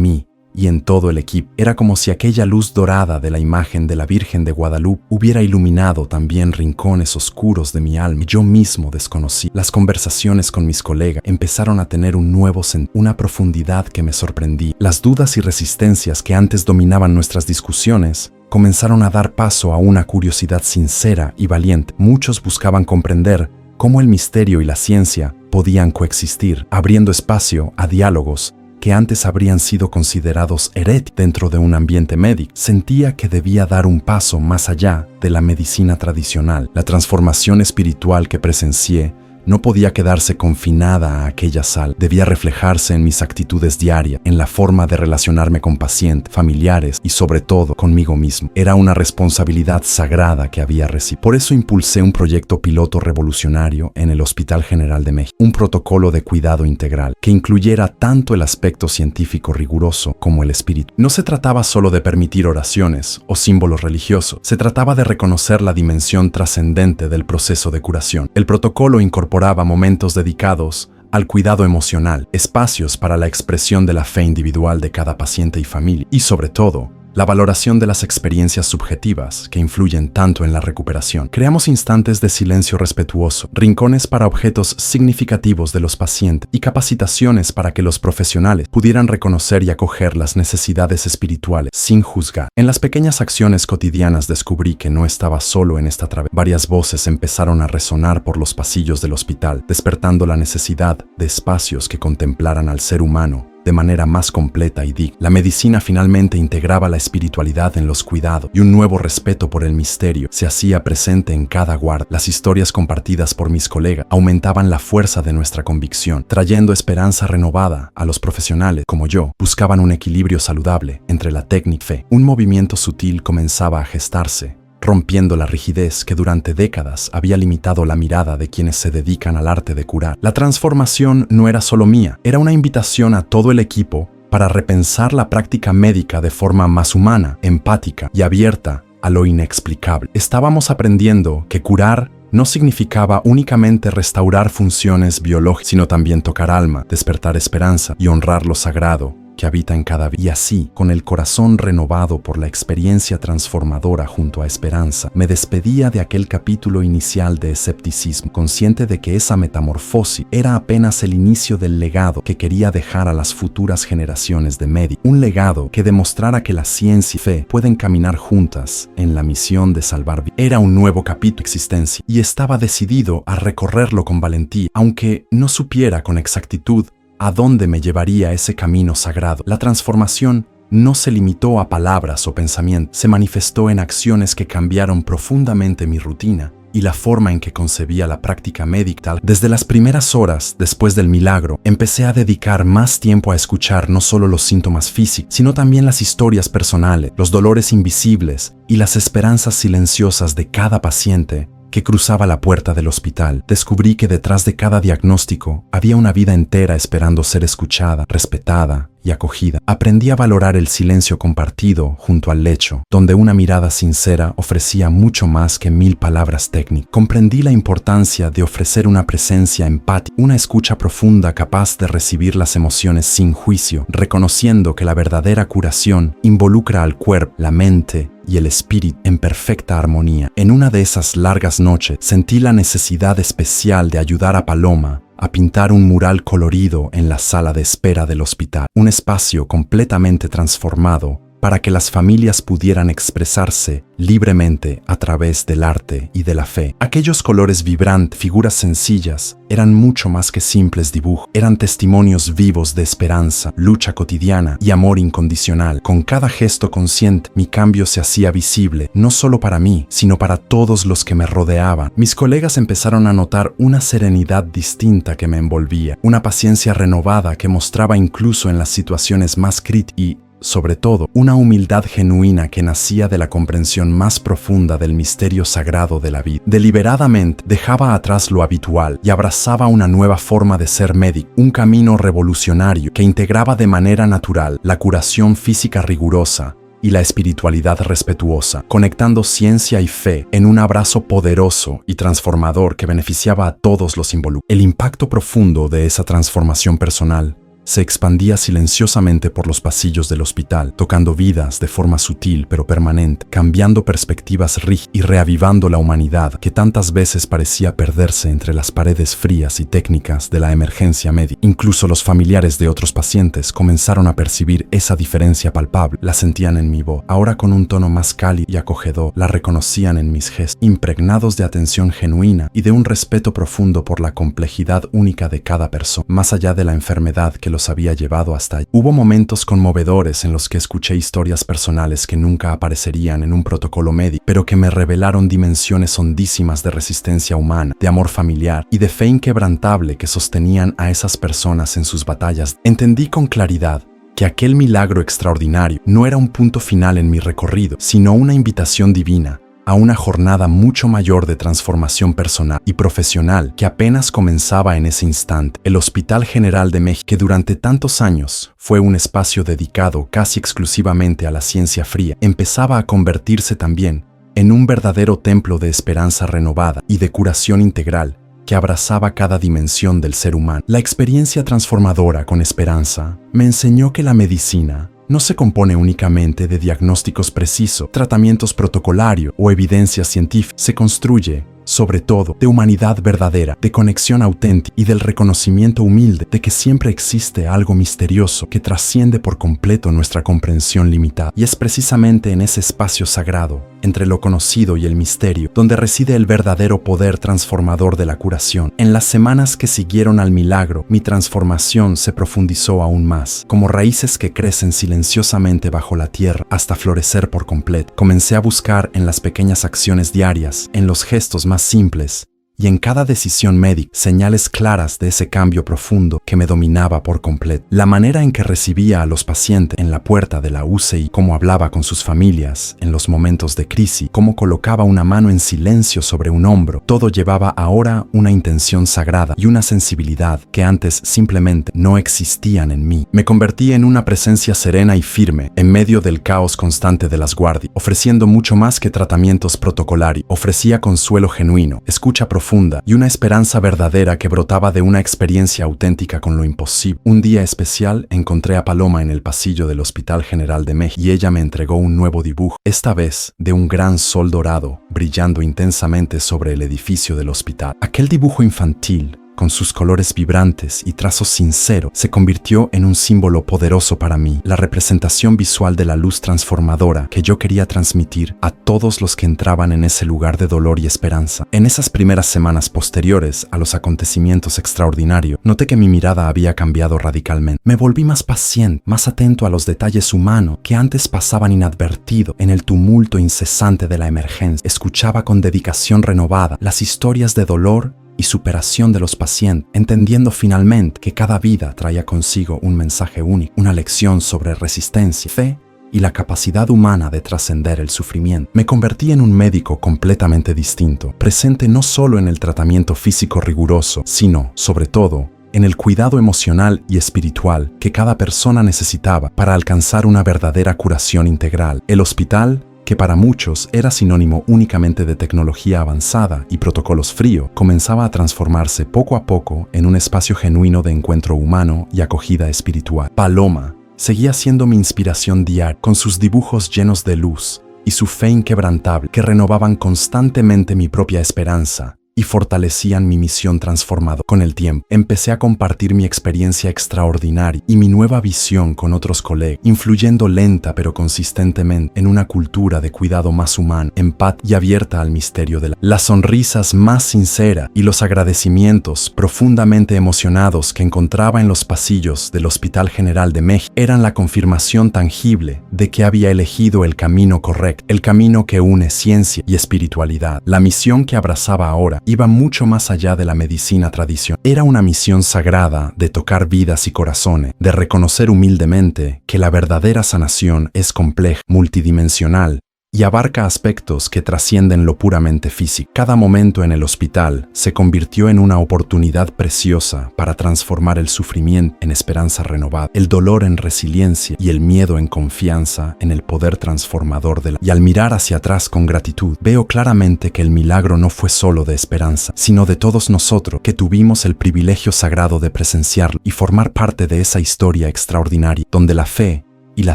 mí y en todo el equipo. Era como si aquella luz dorada de la imagen de la Virgen de Guadalupe hubiera iluminado también rincones oscuros de mi alma. Yo mismo desconocí. Las conversaciones con mis colegas empezaron a tener un nuevo sentido, una profundidad que me sorprendía. Las dudas y resistencias que antes dominaban nuestras discusiones comenzaron a dar paso a una curiosidad sincera y valiente. Muchos buscaban comprender cómo el misterio y la ciencia podían coexistir, abriendo espacio a diálogos que antes habrían sido considerados heréticos dentro de un ambiente médico. Sentía que debía dar un paso más allá de la medicina tradicional. La transformación espiritual que presencié no podía quedarse confinada a aquella sala. Debía reflejarse en mis actitudes diarias, en la forma de relacionarme con pacientes, familiares y sobre todo conmigo mismo. Era una responsabilidad sagrada que había recibido. Por eso impulsé un proyecto piloto revolucionario en el Hospital General de México, un protocolo de cuidado integral que incluyera tanto el aspecto científico riguroso como el espíritu. No se trataba solo de permitir oraciones o símbolos religiosos, se trataba de reconocer la dimensión trascendente del proceso de curación. El protocolo incorporaba momentos dedicados al cuidado emocional, espacios para la expresión de la fe individual de cada paciente y familia, y sobre todo, la valoración de las experiencias subjetivas que influyen tanto en la recuperación. Creamos instantes de silencio respetuoso, rincones para objetos significativos de los pacientes y capacitaciones para que los profesionales pudieran reconocer y acoger las necesidades espirituales sin juzgar. En las pequeñas acciones cotidianas descubrí que no estaba solo en esta travesía. Varias voces empezaron a resonar por los pasillos del hospital, despertando la necesidad de espacios que contemplaran al ser humano de manera más completa y digna. La medicina finalmente integraba la espiritualidad en los cuidados y un nuevo respeto por el misterio se hacía presente en cada guardia. Las historias compartidas por mis colegas aumentaban la fuerza de nuestra convicción, trayendo esperanza renovada a los profesionales como yo. Buscaban un equilibrio saludable entre la técnica y fe. Un movimiento sutil comenzaba a gestarse, rompiendo la rigidez que durante décadas había limitado la mirada de quienes se dedican al arte de curar. La transformación no era solo mía, era una invitación a todo el equipo para repensar la práctica médica de forma más humana, empática y abierta a lo inexplicable. Estábamos aprendiendo que curar no significaba únicamente restaurar funciones biológicas, sino también tocar alma, despertar esperanza y honrar lo sagrado que habita en cada vida. Y así, con el corazón renovado por la experiencia transformadora junto a esperanza, me despedía de aquel capítulo inicial de escepticismo, consciente de que esa metamorfosis era apenas el inicio del legado que quería dejar a las futuras generaciones de médicos. Un legado que demostrara que la ciencia y fe pueden caminar juntas en la misión de salvar vidas. Era un nuevo capítulo de existencia y estaba decidido a recorrerlo con valentía, aunque no supiera con exactitud ¿a dónde me llevaría ese camino sagrado? La transformación no se limitó a palabras o pensamientos, se manifestó en acciones que cambiaron profundamente mi rutina y la forma en que concebía la práctica médica. Desde las primeras horas después del milagro, empecé a dedicar más tiempo a escuchar no solo los síntomas físicos, sino también las historias personales, los dolores invisibles y las esperanzas silenciosas de cada paciente que cruzaba la puerta del hospital. Descubrí que detrás de cada diagnóstico había una vida entera esperando ser escuchada, respetada y acogida. Aprendí a valorar el silencio compartido junto al lecho, donde una mirada sincera ofrecía mucho más que 1000 palabras técnicas. Comprendí la importancia de ofrecer una presencia empática, una escucha profunda capaz de recibir las emociones sin juicio, reconociendo que la verdadera curación involucra al cuerpo, la mente y el espíritu en perfecta armonía. En una de esas largas noches sentí la necesidad especial de ayudar a Paloma a pintar un mural colorido en la sala de espera del hospital, un espacio completamente transformado para que las familias pudieran expresarse libremente a través del arte y de la fe. Aquellos colores vibrantes, figuras sencillas, eran mucho más que simples dibujos. Eran testimonios vivos de esperanza, lucha cotidiana y amor incondicional. Con cada gesto consciente, mi cambio se hacía visible, no solo para mí, sino para todos los que me rodeaban. Mis colegas empezaron a notar una serenidad distinta que me envolvía, una paciencia renovada que mostraba incluso en las situaciones más críticas y, sobre todo, una humildad genuina que nacía de la comprensión más profunda del misterio sagrado de la vida. Deliberadamente dejaba atrás lo habitual y abrazaba una nueva forma de ser médico, un camino revolucionario que integraba de manera natural la curación física rigurosa y la espiritualidad respetuosa, conectando ciencia y fe en un abrazo poderoso y transformador que beneficiaba a todos los involucrados. El impacto profundo de esa transformación personal se expandía silenciosamente por los pasillos del hospital, tocando vidas de forma sutil pero permanente, cambiando perspectivas rígidas y reavivando la humanidad que tantas veces parecía perderse entre las paredes frías y técnicas de la emergencia médica. Incluso los familiares de otros pacientes comenzaron a percibir esa diferencia palpable, la sentían en mi voz, ahora con un tono más cálido y acogedor, la reconocían en mis gestos, impregnados de atención genuina y de un respeto profundo por la complejidad única de cada persona, más allá de la enfermedad que los había llevado hasta allí. Hubo momentos conmovedores en los que escuché historias personales que nunca aparecerían en un protocolo médico, pero que me revelaron dimensiones hondísimas de resistencia humana, de amor familiar y de fe inquebrantable que sostenían a esas personas en sus batallas. Entendí con claridad que aquel milagro extraordinario no era un punto final en mi recorrido, sino una invitación divina a una jornada mucho mayor de transformación personal y profesional que apenas comenzaba en ese instante. El Hospital General de México, que durante tantos años fue un espacio dedicado casi exclusivamente a la ciencia fría, empezaba a convertirse también en un verdadero templo de esperanza renovada y de curación integral que abrazaba cada dimensión del ser humano. La experiencia transformadora con esperanza me enseñó que la medicina no se compone únicamente de diagnósticos precisos, tratamientos protocolarios o evidencias científicas. Se construye, sobre todo, de humanidad verdadera, de conexión auténtica y del reconocimiento humilde de que siempre existe algo misterioso que trasciende por completo nuestra comprensión limitada. Y es precisamente en ese espacio sagrado, entre lo conocido y el misterio, donde reside el verdadero poder transformador de la curación. En las semanas que siguieron al milagro, mi transformación se profundizó aún más, como raíces que crecen silenciosamente bajo la tierra hasta florecer por completo. Comencé a buscar en las pequeñas acciones diarias, en los gestos más simples y en cada decisión médica señales claras de ese cambio profundo que me dominaba por completo. La manera en que recibía a los pacientes en la puerta de la UCI, cómo hablaba con sus familias en los momentos de crisis, cómo colocaba una mano en silencio sobre un hombro, todo llevaba ahora una intención sagrada y una sensibilidad que antes simplemente no existían en mí. Me convertí en una presencia serena y firme en medio del caos constante de las guardias, ofreciendo mucho más que tratamientos protocolarios. Ofrecía consuelo genuino, escucha profunda y una esperanza verdadera que brotaba de una experiencia auténtica con lo imposible. Un día especial encontré a Paloma en el pasillo del Hospital General de México y ella me entregó un nuevo dibujo, esta vez de un gran sol dorado brillando intensamente sobre el edificio del hospital. Aquel dibujo infantil, con sus colores vibrantes y trazos sinceros, se convirtió en un símbolo poderoso para mí, la representación visual de la luz transformadora que yo quería transmitir a todos los que entraban en ese lugar de dolor y esperanza. En esas primeras semanas posteriores a los acontecimientos extraordinarios, noté que mi mirada había cambiado radicalmente. Me volví más paciente, más atento a los detalles humanos que antes pasaban inadvertidos en el tumulto incesante de la emergencia. Escuchaba con dedicación renovada las historias de dolor y superación de los pacientes, entendiendo finalmente que cada vida traía consigo un mensaje único, una lección sobre resistencia, fe y la capacidad humana de trascender el sufrimiento. Me convertí en un médico completamente distinto, presente no solo en el tratamiento físico riguroso, sino, sobre todo, en el cuidado emocional y espiritual que cada persona necesitaba para alcanzar una verdadera curación integral. El hospital, que para muchos era sinónimo únicamente de tecnología avanzada y protocolos fríos, comenzaba a transformarse poco a poco en un espacio genuino de encuentro humano y acogida espiritual. Paloma seguía siendo mi inspiración diaria, con sus dibujos llenos de luz y su fe inquebrantable que renovaban constantemente mi propia esperanza y fortalecían mi misión transformadora. Con el tiempo, empecé a compartir mi experiencia extraordinaria y mi nueva visión con otros colegas, influyendo lenta pero consistentemente en una cultura de cuidado más humano, empática y abierta al misterio de las sonrisas más sinceras y los agradecimientos profundamente emocionados que encontraba en los pasillos del Hospital General de México eran la confirmación tangible de que había elegido el camino correcto, el camino que une ciencia y espiritualidad. La misión que abrazaba ahora iba mucho más allá de la medicina tradicional. Era una misión sagrada de tocar vidas y corazones, de reconocer humildemente que la verdadera sanación es compleja, multidimensional y abarca aspectos que trascienden lo puramente físico. Cada momento en el hospital se convirtió en una oportunidad preciosa para transformar el sufrimiento en esperanza renovada, el dolor en resiliencia y el miedo en confianza en el poder transformador de la... Y al mirar hacia atrás con gratitud, veo claramente que el milagro no fue solo de esperanza, sino de todos nosotros que tuvimos el privilegio sagrado de presenciarlo y formar parte de esa historia extraordinaria, donde la fe y la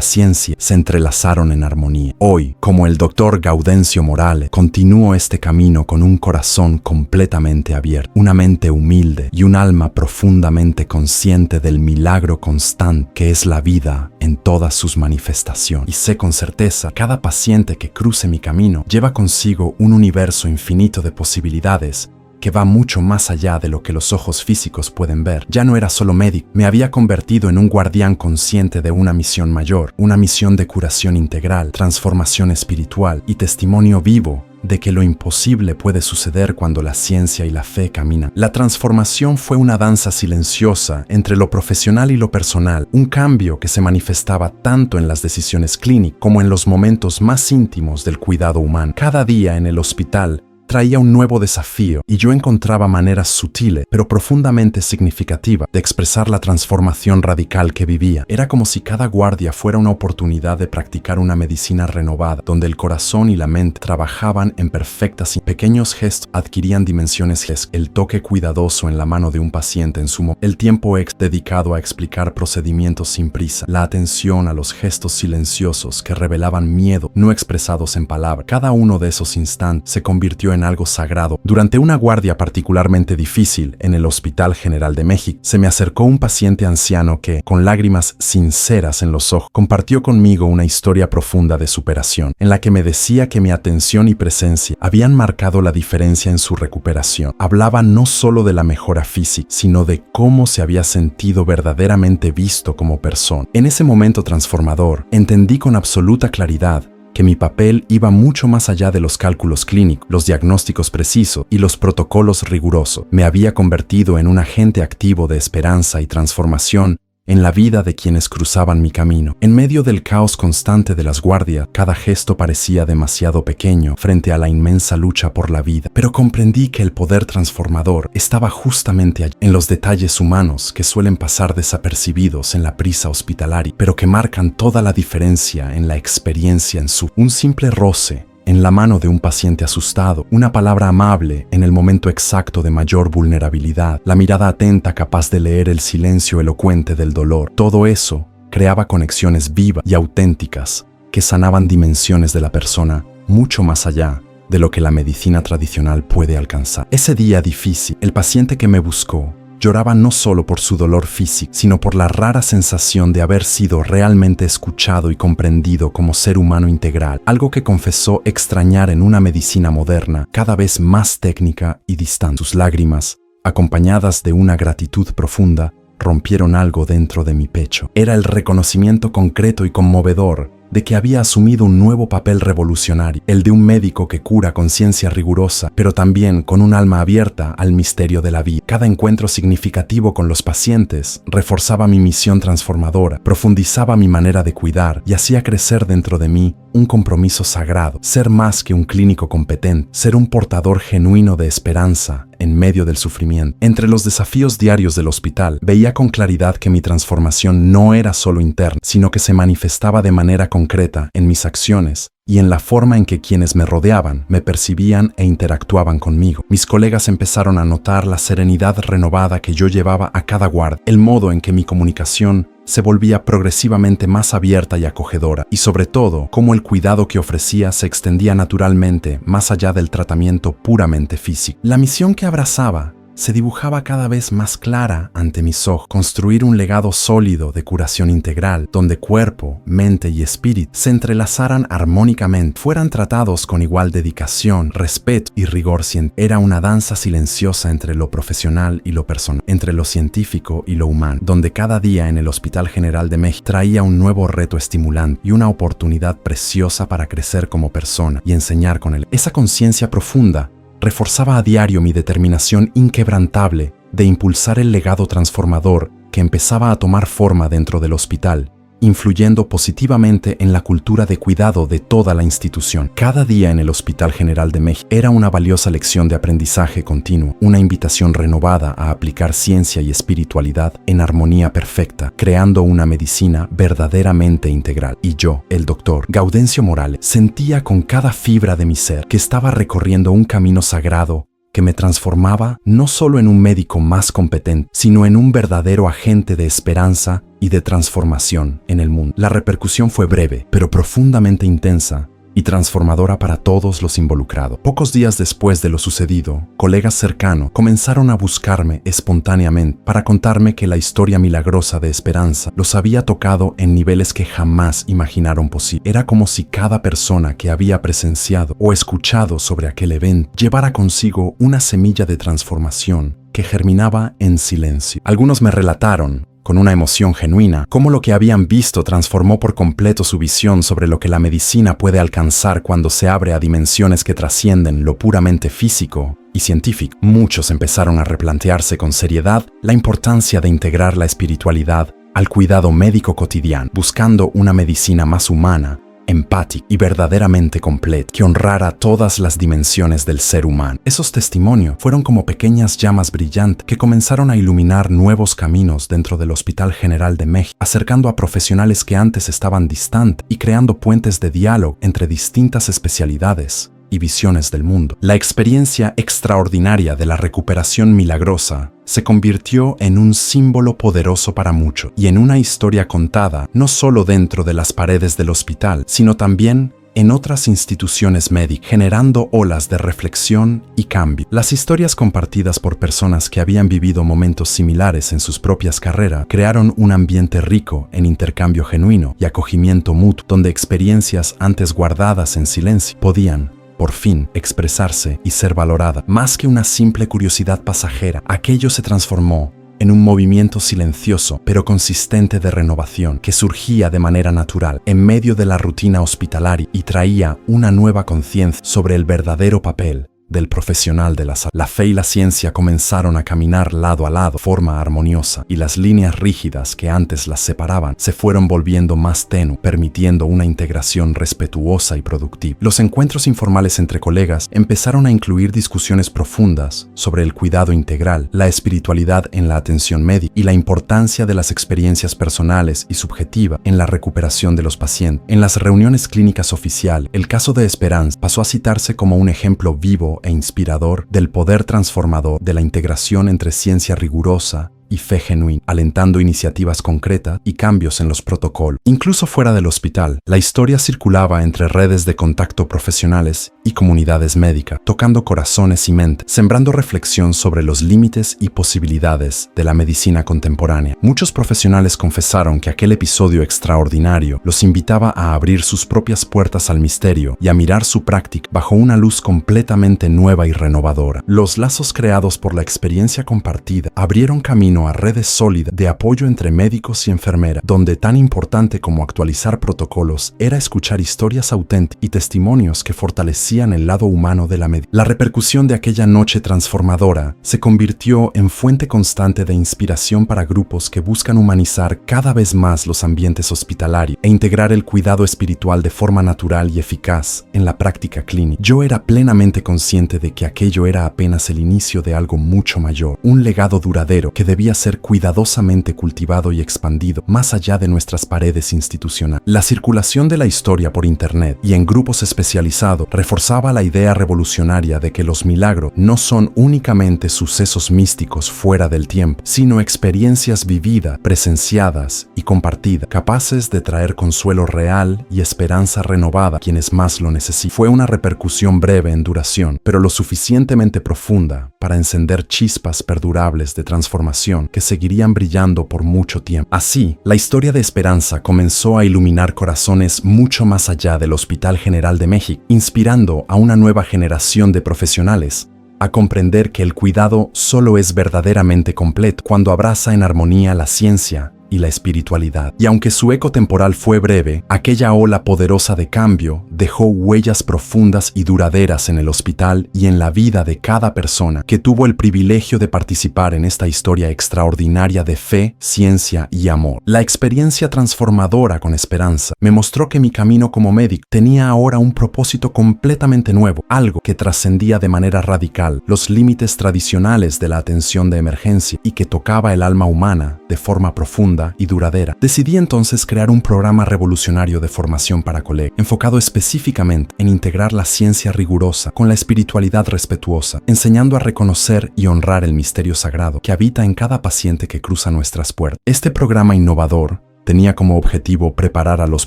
ciencia se entrelazaron en armonía. Hoy, como el Dr. Gaudencio Morales, continúo este camino con un corazón completamente abierto, una mente humilde y un alma profundamente consciente del milagro constante que es la vida en todas sus manifestaciones. Y sé con certeza, cada paciente que cruce mi camino lleva consigo un universo infinito de posibilidades que va mucho más allá de lo que los ojos físicos pueden ver. Ya no era solo médico, me había convertido en un guardián consciente de una misión mayor, una misión de curación integral, transformación espiritual y testimonio vivo de que lo imposible puede suceder cuando la ciencia y la fe caminan. La transformación fue una danza silenciosa entre lo profesional y lo personal, un cambio que se manifestaba tanto en las decisiones clínicas como en los momentos más íntimos del cuidado humano. Cada día en el hospital traía un nuevo desafío y yo encontraba maneras sutiles pero profundamente significativas de expresar la transformación radical que vivía. Era como si cada guardia fuera una oportunidad de practicar una medicina renovada, donde el corazón y la mente trabajaban en perfectas y pequeños gestos adquirían dimensiones el toque cuidadoso en la mano de un paciente en su momento, el tiempo dedicado a explicar procedimientos sin prisa, la atención a los gestos silenciosos que revelaban miedo no expresados en palabras. Cada uno de esos instantes se convirtió en algo sagrado. Durante una guardia particularmente difícil en el Hospital General de México, se me acercó un paciente anciano que, con lágrimas sinceras en los ojos, compartió conmigo una historia profunda de superación, en la que me decía que mi atención y presencia habían marcado la diferencia en su recuperación. Hablaba no solo de la mejora física, sino de cómo se había sentido verdaderamente visto como persona. En ese momento transformador, entendí con absoluta claridad que mi papel iba mucho más allá de los cálculos clínicos, los diagnósticos precisos y los protocolos rigurosos. Me había convertido en un agente activo de esperanza y transformación en la vida de quienes cruzaban mi camino. En medio del caos constante de las guardias, cada gesto parecía demasiado pequeño frente a la inmensa lucha por la vida. Pero comprendí que el poder transformador estaba justamente allí, en los detalles humanos que suelen pasar desapercibidos en la prisa hospitalaria, pero que marcan toda la diferencia en la experiencia en su. Un simple roce en la mano de un paciente asustado, una palabra amable en el momento exacto de mayor vulnerabilidad, la mirada atenta capaz de leer el silencio elocuente del dolor. Todo eso creaba conexiones vivas y auténticas que sanaban dimensiones de la persona mucho más allá de lo que la medicina tradicional puede alcanzar. Ese día difícil, el paciente que me buscó lloraba no solo por su dolor físico, sino por la rara sensación de haber sido realmente escuchado y comprendido como ser humano integral, algo que confesó extrañar en una medicina moderna cada vez más técnica y distante. Sus lágrimas, acompañadas de una gratitud profunda, rompieron algo dentro de mi pecho. Era el reconocimiento concreto y conmovedor de que había asumido un nuevo papel revolucionario, el de un médico que cura con ciencia rigurosa, pero también con un alma abierta al misterio de la vida. Cada encuentro significativo con los pacientes reforzaba mi misión transformadora, profundizaba mi manera de cuidar y hacía crecer dentro de mí un compromiso sagrado, ser más que un clínico competente, ser un portador genuino de esperanza en medio del sufrimiento. Entre los desafíos diarios del hospital, veía con claridad que mi transformación no era solo interna, sino que se manifestaba de manera concreta en mis acciones, y en la forma en que quienes me rodeaban me percibían e interactuaban conmigo. Mis colegas empezaron a notar la serenidad renovada que yo llevaba a cada guardia, el modo en que mi comunicación se volvía progresivamente más abierta y acogedora, y sobre todo, cómo el cuidado que ofrecía se extendía naturalmente más allá del tratamiento puramente físico. La misión que abrazaba se dibujaba cada vez más clara ante mis ojos: construir un legado sólido de curación integral, donde cuerpo, mente y espíritu se entrelazaran armónicamente, fueran tratados con igual dedicación, respeto y rigor científico. Era una danza silenciosa entre lo profesional y lo personal, entre lo científico y lo humano, donde cada día en el Hospital General de México traía un nuevo reto estimulante y una oportunidad preciosa para crecer como persona y enseñar con él. Esa conciencia profunda reforzaba a diario mi determinación inquebrantable de impulsar el legado transformador que empezaba a tomar forma dentro del hospital, influyendo positivamente en la cultura de cuidado de toda la institución. Cada día en el Hospital General de México era una valiosa lección de aprendizaje continuo, una invitación renovada a aplicar ciencia y espiritualidad en armonía perfecta, creando una medicina verdaderamente integral. Y yo, el doctor Gaudencio Morales, sentía con cada fibra de mi ser que estaba recorriendo un camino sagrado que me transformaba no solo en un médico más competente, sino en un verdadero agente de esperanza y de transformación en el mundo. La repercusión fue breve, pero profundamente intensa y transformadora para todos los involucrados. Pocos días después de lo sucedido, colegas cercanos comenzaron a buscarme espontáneamente para contarme que la historia milagrosa de esperanza los había tocado en niveles que jamás imaginaron posible. Era como si cada persona que había presenciado o escuchado sobre aquel evento llevara consigo una semilla de transformación que germinaba en silencio. Algunos me relataron, con una emoción genuina, cómo lo que habían visto transformó por completo su visión sobre lo que la medicina puede alcanzar cuando se abre a dimensiones que trascienden lo puramente físico y científico. Muchos empezaron a replantearse con seriedad la importancia de integrar la espiritualidad al cuidado médico cotidiano, buscando una medicina más humana, empática y verdaderamente completa, que honrara todas las dimensiones del ser humano. Esos testimonios fueron como pequeñas llamas brillantes que comenzaron a iluminar nuevos caminos dentro del Hospital General de México, acercando a profesionales que antes estaban distantes y creando puentes de diálogo entre distintas especialidades y visiones del mundo. La experiencia extraordinaria de la recuperación milagrosa se convirtió en un símbolo poderoso para muchos y en una historia contada no solo dentro de las paredes del hospital, sino también en otras instituciones médicas, generando olas de reflexión y cambio. Las historias compartidas por personas que habían vivido momentos similares en sus propias carreras crearon un ambiente rico en intercambio genuino y acogimiento mutuo, donde experiencias antes guardadas en silencio podían por fin expresarse y ser valorada. Más que una simple curiosidad pasajera, aquello se transformó en un movimiento silencioso pero consistente de renovación que surgía de manera natural en medio de la rutina hospitalaria y traía una nueva conciencia sobre el verdadero papel del profesional de la salud. La fe y la ciencia comenzaron a caminar lado a lado de forma armoniosa, y las líneas rígidas que antes las separaban se fueron volviendo más tenues, permitiendo una integración respetuosa y productiva. Los encuentros informales entre colegas empezaron a incluir discusiones profundas sobre el cuidado integral, la espiritualidad en la atención médica y la importancia de las experiencias personales y subjetivas en la recuperación de los pacientes. En las reuniones clínicas oficiales, el caso de Esperanza pasó a citarse como un ejemplo vivo e inspirador del poder transformador de la integración entre ciencia rigurosa y fe genuina, alentando iniciativas concretas y cambios en los protocolos. Incluso fuera del hospital, la historia circulaba entre redes de contacto profesionales y comunidades médicas, tocando corazones y mentes, sembrando reflexión sobre los límites y posibilidades de la medicina contemporánea. Muchos profesionales confesaron que aquel episodio extraordinario los invitaba a abrir sus propias puertas al misterio y a mirar su práctica bajo una luz completamente nueva y renovadora. Los lazos creados por la experiencia compartida abrieron camino a redes sólidas de apoyo entre médicos y enfermeras, donde tan importante como actualizar protocolos era escuchar historias auténticas y testimonios que fortalecían el lado humano de la medicina. La repercusión de aquella noche transformadora se convirtió en fuente constante de inspiración para grupos que buscan humanizar cada vez más los ambientes hospitalarios e integrar el cuidado espiritual de forma natural y eficaz en la práctica clínica. Yo era plenamente consciente de que aquello era apenas el inicio de algo mucho mayor, un legado duradero que debía podría ser cuidadosamente cultivado y expandido más allá de nuestras paredes institucionales. La circulación de la historia por Internet y en grupos especializados reforzaba la idea revolucionaria de que los milagros no son únicamente sucesos místicos fuera del tiempo, sino experiencias vividas, presenciadas y compartidas, capaces de traer consuelo real y esperanza renovada a quienes más lo necesitan. Fue una repercusión breve en duración, pero lo suficientemente profunda para encender chispas perdurables de transformación que seguirían brillando por mucho tiempo. Así, la historia de esperanza comenzó a iluminar corazones mucho más allá del Hospital General de México, inspirando a una nueva generación de profesionales a comprender que el cuidado solo es verdaderamente completo cuando abraza en armonía la ciencia y la espiritualidad. Y aunque su eco temporal fue breve, aquella ola poderosa de cambio dejó huellas profundas y duraderas en el hospital y en la vida de cada persona que tuvo el privilegio de participar en esta historia extraordinaria de fe, ciencia y amor. La experiencia transformadora con Esperanza me mostró que mi camino como médico tenía ahora un propósito completamente nuevo, algo que trascendía de manera radical los límites tradicionales de la atención de emergencia y que tocaba el alma humana de forma profunda y duradera. Decidí entonces crear un programa revolucionario de formación para colegas, enfocado específicamente en integrar la ciencia rigurosa con la espiritualidad respetuosa, enseñando a reconocer y honrar el misterio sagrado que habita en cada paciente que cruza nuestras puertas. Este programa innovador tenía como objetivo preparar a los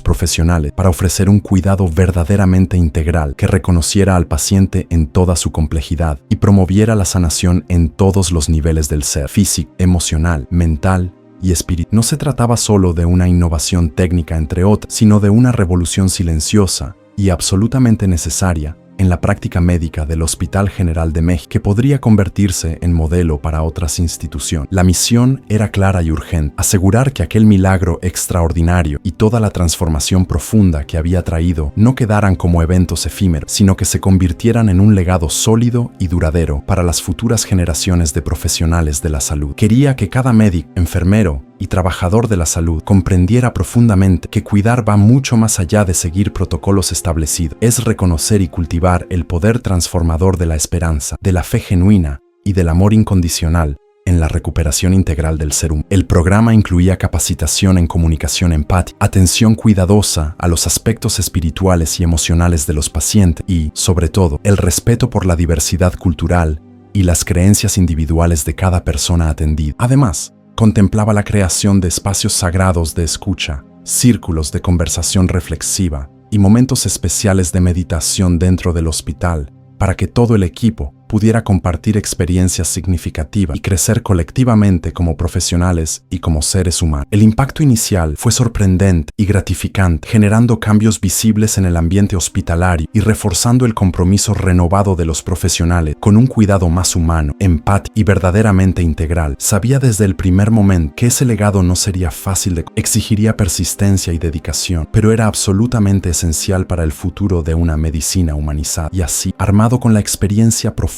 profesionales para ofrecer un cuidado verdaderamente integral que reconociera al paciente en toda su complejidad y promoviera la sanación en todos los niveles del ser, físico, emocional, mental y espiritual. No se trataba solo de una innovación técnica entre otras, sino de una revolución silenciosa y absolutamente necesaria en la práctica médica del Hospital General de México, que podría convertirse en modelo para otras instituciones. La misión era clara y urgente: asegurar que aquel milagro extraordinario y toda la transformación profunda que había traído no quedaran como eventos efímeros, sino que se convirtieran en un legado sólido y duradero para las futuras generaciones de profesionales de la salud. Quería que cada médico, enfermero y trabajador de la salud comprendiera profundamente que cuidar va mucho más allá de seguir protocolos establecidos. Es reconocer y cultivar el poder transformador de la esperanza, de la fe genuina y del amor incondicional en la recuperación integral del ser humano. El programa incluía capacitación en comunicación empática, atención cuidadosa a los aspectos espirituales y emocionales de los pacientes y, sobre todo, el respeto por la diversidad cultural y las creencias individuales de cada persona atendida. Además, contemplaba la creación de espacios sagrados de escucha, círculos de conversación reflexiva y momentos especiales de meditación dentro del hospital para que todo el equipo pudiera compartir experiencias significativas y crecer colectivamente como profesionales y como seres humanos. El impacto inicial fue sorprendente y gratificante, generando cambios visibles en el ambiente hospitalario y reforzando el compromiso renovado de los profesionales con un cuidado más humano, empático y verdaderamente integral. Sabía desde el primer momento que ese legado no sería fácil exigiría persistencia y dedicación, pero era absolutamente esencial para el futuro de una medicina humanizada. Y así, armado con la experiencia profunda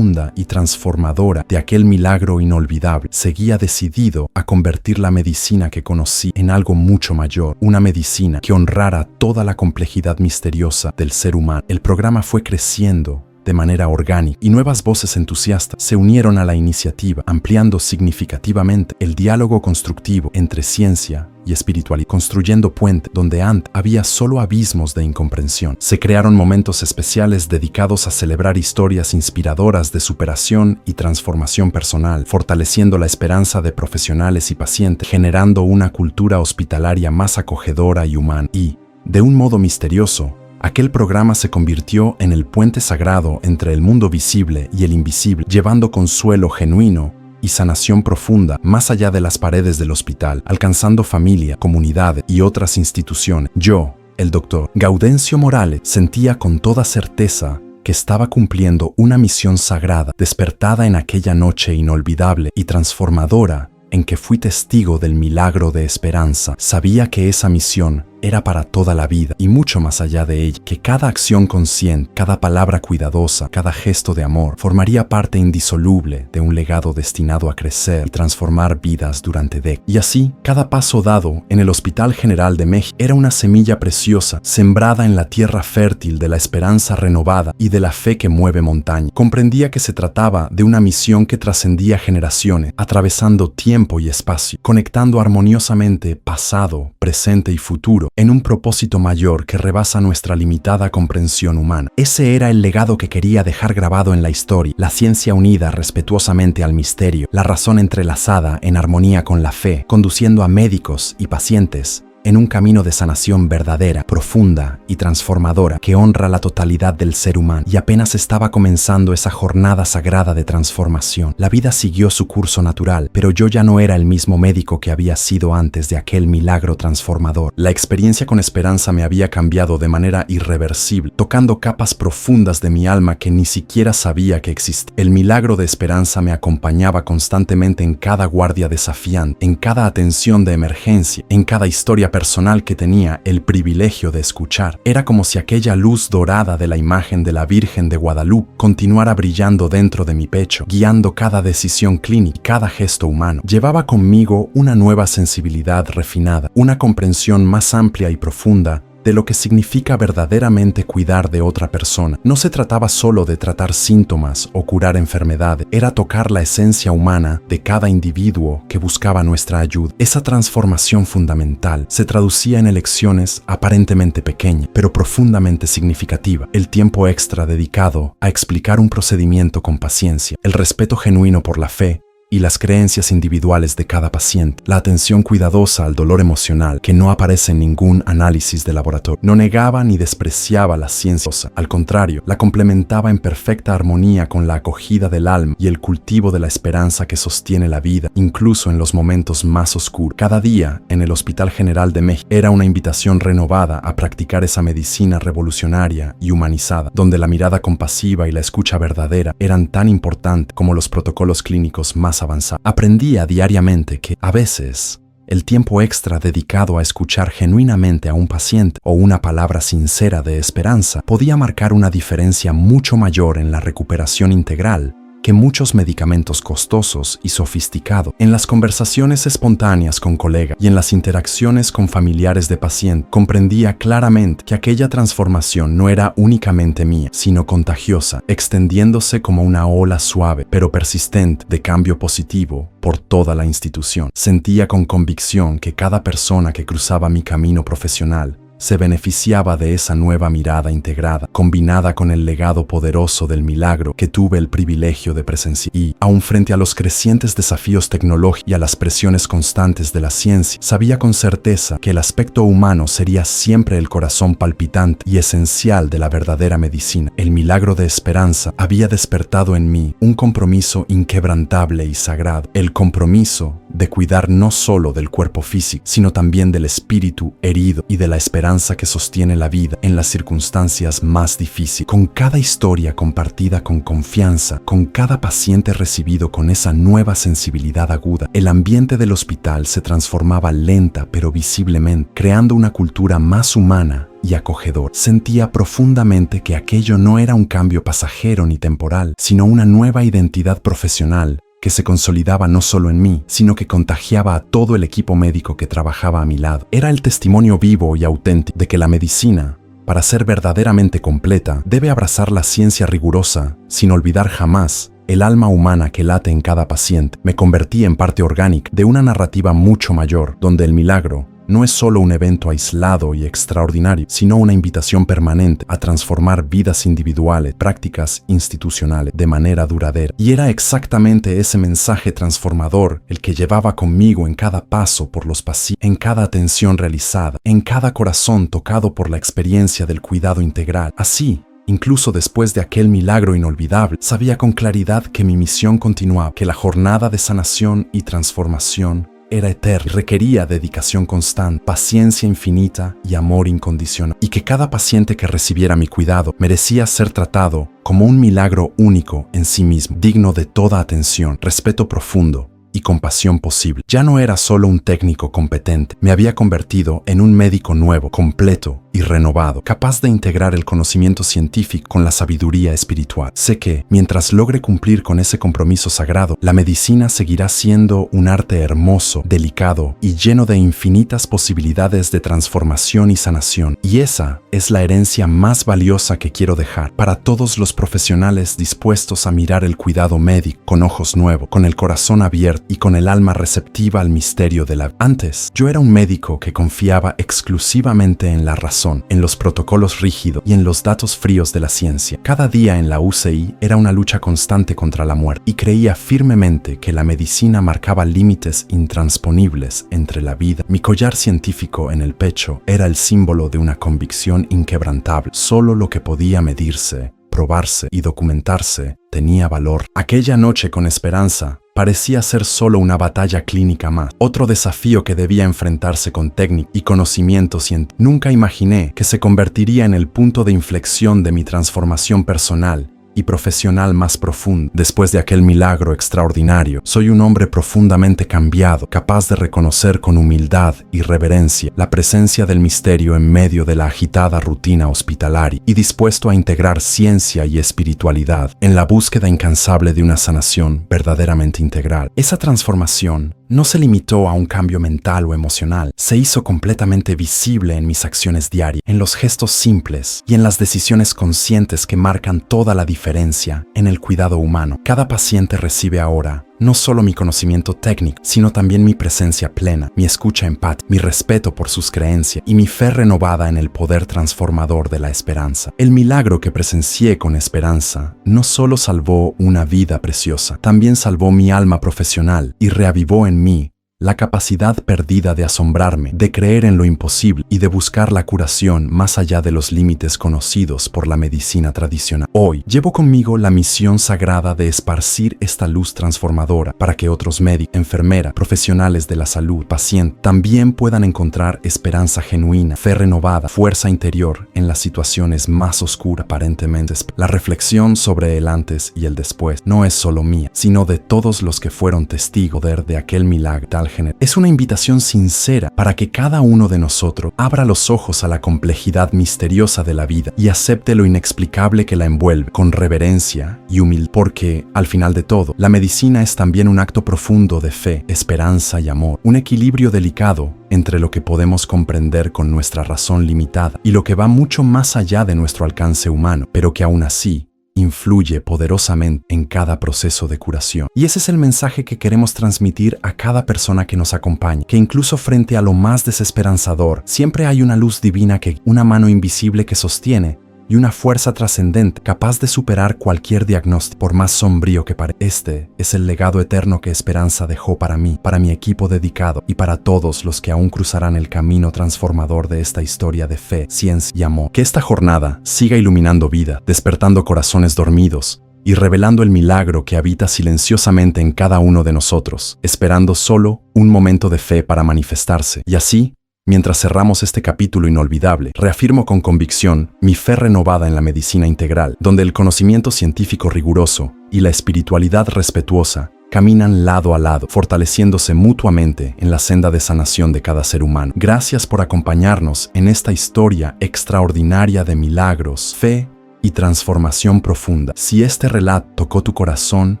y transformadora de aquel milagro inolvidable, seguía decidido a convertir la medicina que conocí en algo mucho mayor, una medicina que honrara toda la complejidad misteriosa del ser humano. El programa fue creciendo de manera orgánica y nuevas voces entusiastas se unieron a la iniciativa, ampliando significativamente el diálogo constructivo entre ciencia y espiritualidad, construyendo puentes donde antes había solo abismos de incomprensión. Se crearon momentos especiales dedicados a celebrar historias inspiradoras de superación y transformación personal, fortaleciendo la esperanza de profesionales y pacientes, generando una cultura hospitalaria más acogedora y humana. Y, de un modo misterioso, aquel programa se convirtió en el puente sagrado entre el mundo visible y el invisible, llevando consuelo genuino y sanación profunda más allá de las paredes del hospital, alcanzando familia, comunidades y otras instituciones. Yo, el doctor Gaudencio Morales, sentía con toda certeza que estaba cumpliendo una misión sagrada, despertada en aquella noche inolvidable y transformadora en que fui testigo del milagro de esperanza. Sabía que esa misión era para toda la vida y mucho más allá de ella, que cada acción consciente, cada palabra cuidadosa, cada gesto de amor formaría parte indisoluble de un legado destinado a crecer y transformar vidas durante décadas. Y así, cada paso dado en el Hospital General de México era una semilla preciosa, sembrada en la tierra fértil de la esperanza renovada y de la fe que mueve montaña. Comprendía que se trataba de una misión que trascendía generaciones, atravesando tiempo y espacio, conectando armoniosamente pasado, presente y futuro, en un propósito mayor que rebasa nuestra limitada comprensión humana. Ese era el legado que quería dejar grabado en la historia, la ciencia unida respetuosamente al misterio, la razón entrelazada en armonía con la fe, conduciendo a médicos y pacientes en un camino de sanación verdadera, profunda y transformadora que honra la totalidad del ser humano. Y apenas estaba comenzando esa jornada sagrada de transformación. La vida siguió su curso natural, pero yo ya no era el mismo médico que había sido antes de aquel milagro transformador. La experiencia con Esperanza me había cambiado de manera irreversible, tocando capas profundas de mi alma que ni siquiera sabía que existían. El milagro de Esperanza me acompañaba constantemente en cada guardia desafiante, en cada atención de emergencia, en cada historia personal que tenía el privilegio de escuchar. Era como si aquella luz dorada de la imagen de la Virgen de Guadalupe continuara brillando dentro de mi pecho, guiando cada decisión clínica y cada gesto humano. Llevaba conmigo una nueva sensibilidad refinada, una comprensión más amplia y profunda de lo que significa verdaderamente cuidar de otra persona. No se trataba solo de tratar síntomas o curar enfermedades, era tocar la esencia humana de cada individuo que buscaba nuestra ayuda. Esa transformación fundamental se traducía en elecciones aparentemente pequeñas, pero profundamente significativas. El tiempo extra dedicado a explicar un procedimiento con paciencia, el respeto genuino por la fe y las creencias individuales de cada paciente, la atención cuidadosa al dolor emocional que no aparece en ningún análisis de laboratorio. No negaba ni despreciaba la ciencia, al contrario, la complementaba en perfecta armonía con la acogida del alma y el cultivo de la esperanza que sostiene la vida, incluso en los momentos más oscuros. Cada día, en el Hospital General de México, era una invitación renovada a practicar esa medicina revolucionaria y humanizada, donde la mirada compasiva y la escucha verdadera eran tan importantes como los protocolos clínicos más avanzado. Aprendía diariamente que, a veces, el tiempo extra dedicado a escuchar genuinamente a un paciente o una palabra sincera de esperanza podía marcar una diferencia mucho mayor en la recuperación integral que muchos medicamentos costosos y sofisticados. En las conversaciones espontáneas con colegas y en las interacciones con familiares de pacientes, comprendía claramente que aquella transformación no era únicamente mía, sino contagiosa, extendiéndose como una ola suave pero persistente de cambio positivo por toda la institución. Sentía con convicción que cada persona que cruzaba mi camino profesional se beneficiaba de esa nueva mirada integrada, combinada con el legado poderoso del milagro que tuve el privilegio de presenciar. Y, aun frente a los crecientes desafíos tecnológicos y a las presiones constantes de la ciencia, sabía con certeza que el aspecto humano sería siempre el corazón palpitante y esencial de la verdadera medicina. El milagro de Esperanza había despertado en mí un compromiso inquebrantable y sagrado, el compromiso de cuidar no solo del cuerpo físico, sino también del espíritu herido y de la esperanza que sostiene la vida en las circunstancias más difíciles. Con cada historia compartida con confianza, con cada paciente recibido con esa nueva sensibilidad aguda, el ambiente del hospital se transformaba lenta pero visiblemente, creando una cultura más humana y acogedor. Sentía profundamente que aquello no era un cambio pasajero ni temporal, sino una nueva identidad profesional que se consolidaba no solo en mí, sino que contagiaba a todo el equipo médico que trabajaba a mi lado. Era el testimonio vivo y auténtico de que la medicina, para ser verdaderamente completa, debe abrazar la ciencia rigurosa, sin olvidar jamás el alma humana que late en cada paciente. Me convertí en parte orgánica de una narrativa mucho mayor, donde el milagro no es solo un evento aislado y extraordinario, sino una invitación permanente a transformar vidas individuales, prácticas institucionales, de manera duradera. Y era exactamente ese mensaje transformador el que llevaba conmigo en cada paso por los pasillos, en cada atención realizada, en cada corazón tocado por la experiencia del cuidado integral. Así, incluso después de aquel milagro inolvidable, sabía con claridad que mi misión continuaba, que la jornada de sanación y transformación era eterna y requería dedicación constante, paciencia infinita y amor incondicional, y que cada paciente que recibiera mi cuidado merecía ser tratado como un milagro único en sí mismo, digno de toda atención, respeto profundo y compasión posible. Ya no era solo un técnico competente, me había convertido en un médico nuevo, completo y renovado, capaz de integrar el conocimiento científico con la sabiduría espiritual. Sé que, mientras logre cumplir con ese compromiso sagrado, la medicina seguirá siendo un arte hermoso, delicado y lleno de infinitas posibilidades de transformación y sanación. Y esa es la herencia más valiosa que quiero dejar para todos los profesionales dispuestos a mirar el cuidado médico con ojos nuevos, con el corazón abierto y con el alma receptiva al misterio de la vida. Antes, yo era un médico que confiaba exclusivamente en la razón, en los protocolos rígidos y en los datos fríos de la ciencia. Cada día en la UCI era una lucha constante contra la muerte y creía firmemente que la medicina marcaba límites intranspoниbles entre la vida. Mi collar científico en el pecho era el símbolo de una convicción inquebrantable. Solo lo que podía medirse, probarse y documentarse tenía valor. Aquella noche con Esperanza parecía ser solo una batalla clínica más, otro desafío que debía enfrentarse con técnica y conocimiento científico. Nunca imaginé que se convertiría en el punto de inflexión de mi transformación personal y profesional más profundo. Después de aquel milagro extraordinario, soy un hombre profundamente cambiado, capaz de reconocer con humildad y reverencia la presencia del misterio en medio de la agitada rutina hospitalaria y dispuesto a integrar ciencia y espiritualidad en la búsqueda incansable de una sanación verdaderamente integral. Esa transformación no se limitó a un cambio mental o emocional, se hizo completamente visible en mis acciones diarias, en los gestos simples y en las decisiones conscientes que marcan toda la diferencia en el cuidado humano. Cada paciente recibe ahora no solo mi conocimiento técnico, sino también mi presencia plena, mi escucha empática, mi respeto por sus creencias y mi fe renovada en el poder transformador de la esperanza. El milagro que presencié con Esperanza no solo salvó una vida preciosa, también salvó mi alma profesional y reavivó en mí la capacidad perdida de asombrarme, de creer en lo imposible y de buscar la curación más allá de los límites conocidos por la medicina tradicional. Hoy llevo conmigo la misión sagrada de esparcir esta luz transformadora para que otros médicos, enfermeras, profesionales de la salud, pacientes, también puedan encontrar esperanza genuina, fe renovada, fuerza interior en las situaciones más oscuras aparentemente. La reflexión sobre el antes y el después no es solo mía, sino de todos los que fueron testigos de aquel milagro tal. Es una invitación sincera para que cada uno de nosotros abra los ojos a la complejidad misteriosa de la vida y acepte lo inexplicable que la envuelve con reverencia y humildad, porque, al final de todo, la medicina es también un acto profundo de fe, esperanza y amor, un equilibrio delicado entre lo que podemos comprender con nuestra razón limitada y lo que va mucho más allá de nuestro alcance humano, pero que aún así influye poderosamente en cada proceso de curación. Y ese es el mensaje que queremos transmitir a cada persona que nos acompaña, que incluso frente a lo más desesperanzador, siempre hay una luz divina, una mano invisible que sostiene y una fuerza trascendente capaz de superar cualquier diagnóstico, por más sombrío que parezca. Este es el legado eterno que Esperanza dejó para mí, para mi equipo dedicado y para todos los que aún cruzarán el camino transformador de esta historia de fe, ciencia y amor. Que esta jornada siga iluminando vida, despertando corazones dormidos y revelando el milagro que habita silenciosamente en cada uno de nosotros, esperando solo un momento de fe para manifestarse. Y así, mientras cerramos este capítulo inolvidable, reafirmo con convicción mi fe renovada en la medicina integral, donde el conocimiento científico riguroso y la espiritualidad respetuosa caminan lado a lado, fortaleciéndose mutuamente en la senda de sanación de cada ser humano. Gracias por acompañarnos en esta historia extraordinaria de milagros, fe y transformación profunda. Si este relato tocó tu corazón,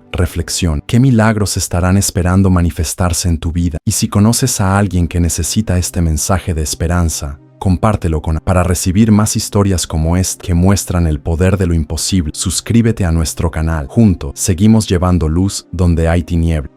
reflexión. ¿Qué milagros estarán esperando manifestarse en tu vida? Y si conoces a alguien que necesita este mensaje de esperanza, compártelo para recibir más historias como esta que muestran el poder de lo imposible. Suscríbete a nuestro canal. Juntos seguimos llevando luz donde hay tinieblas.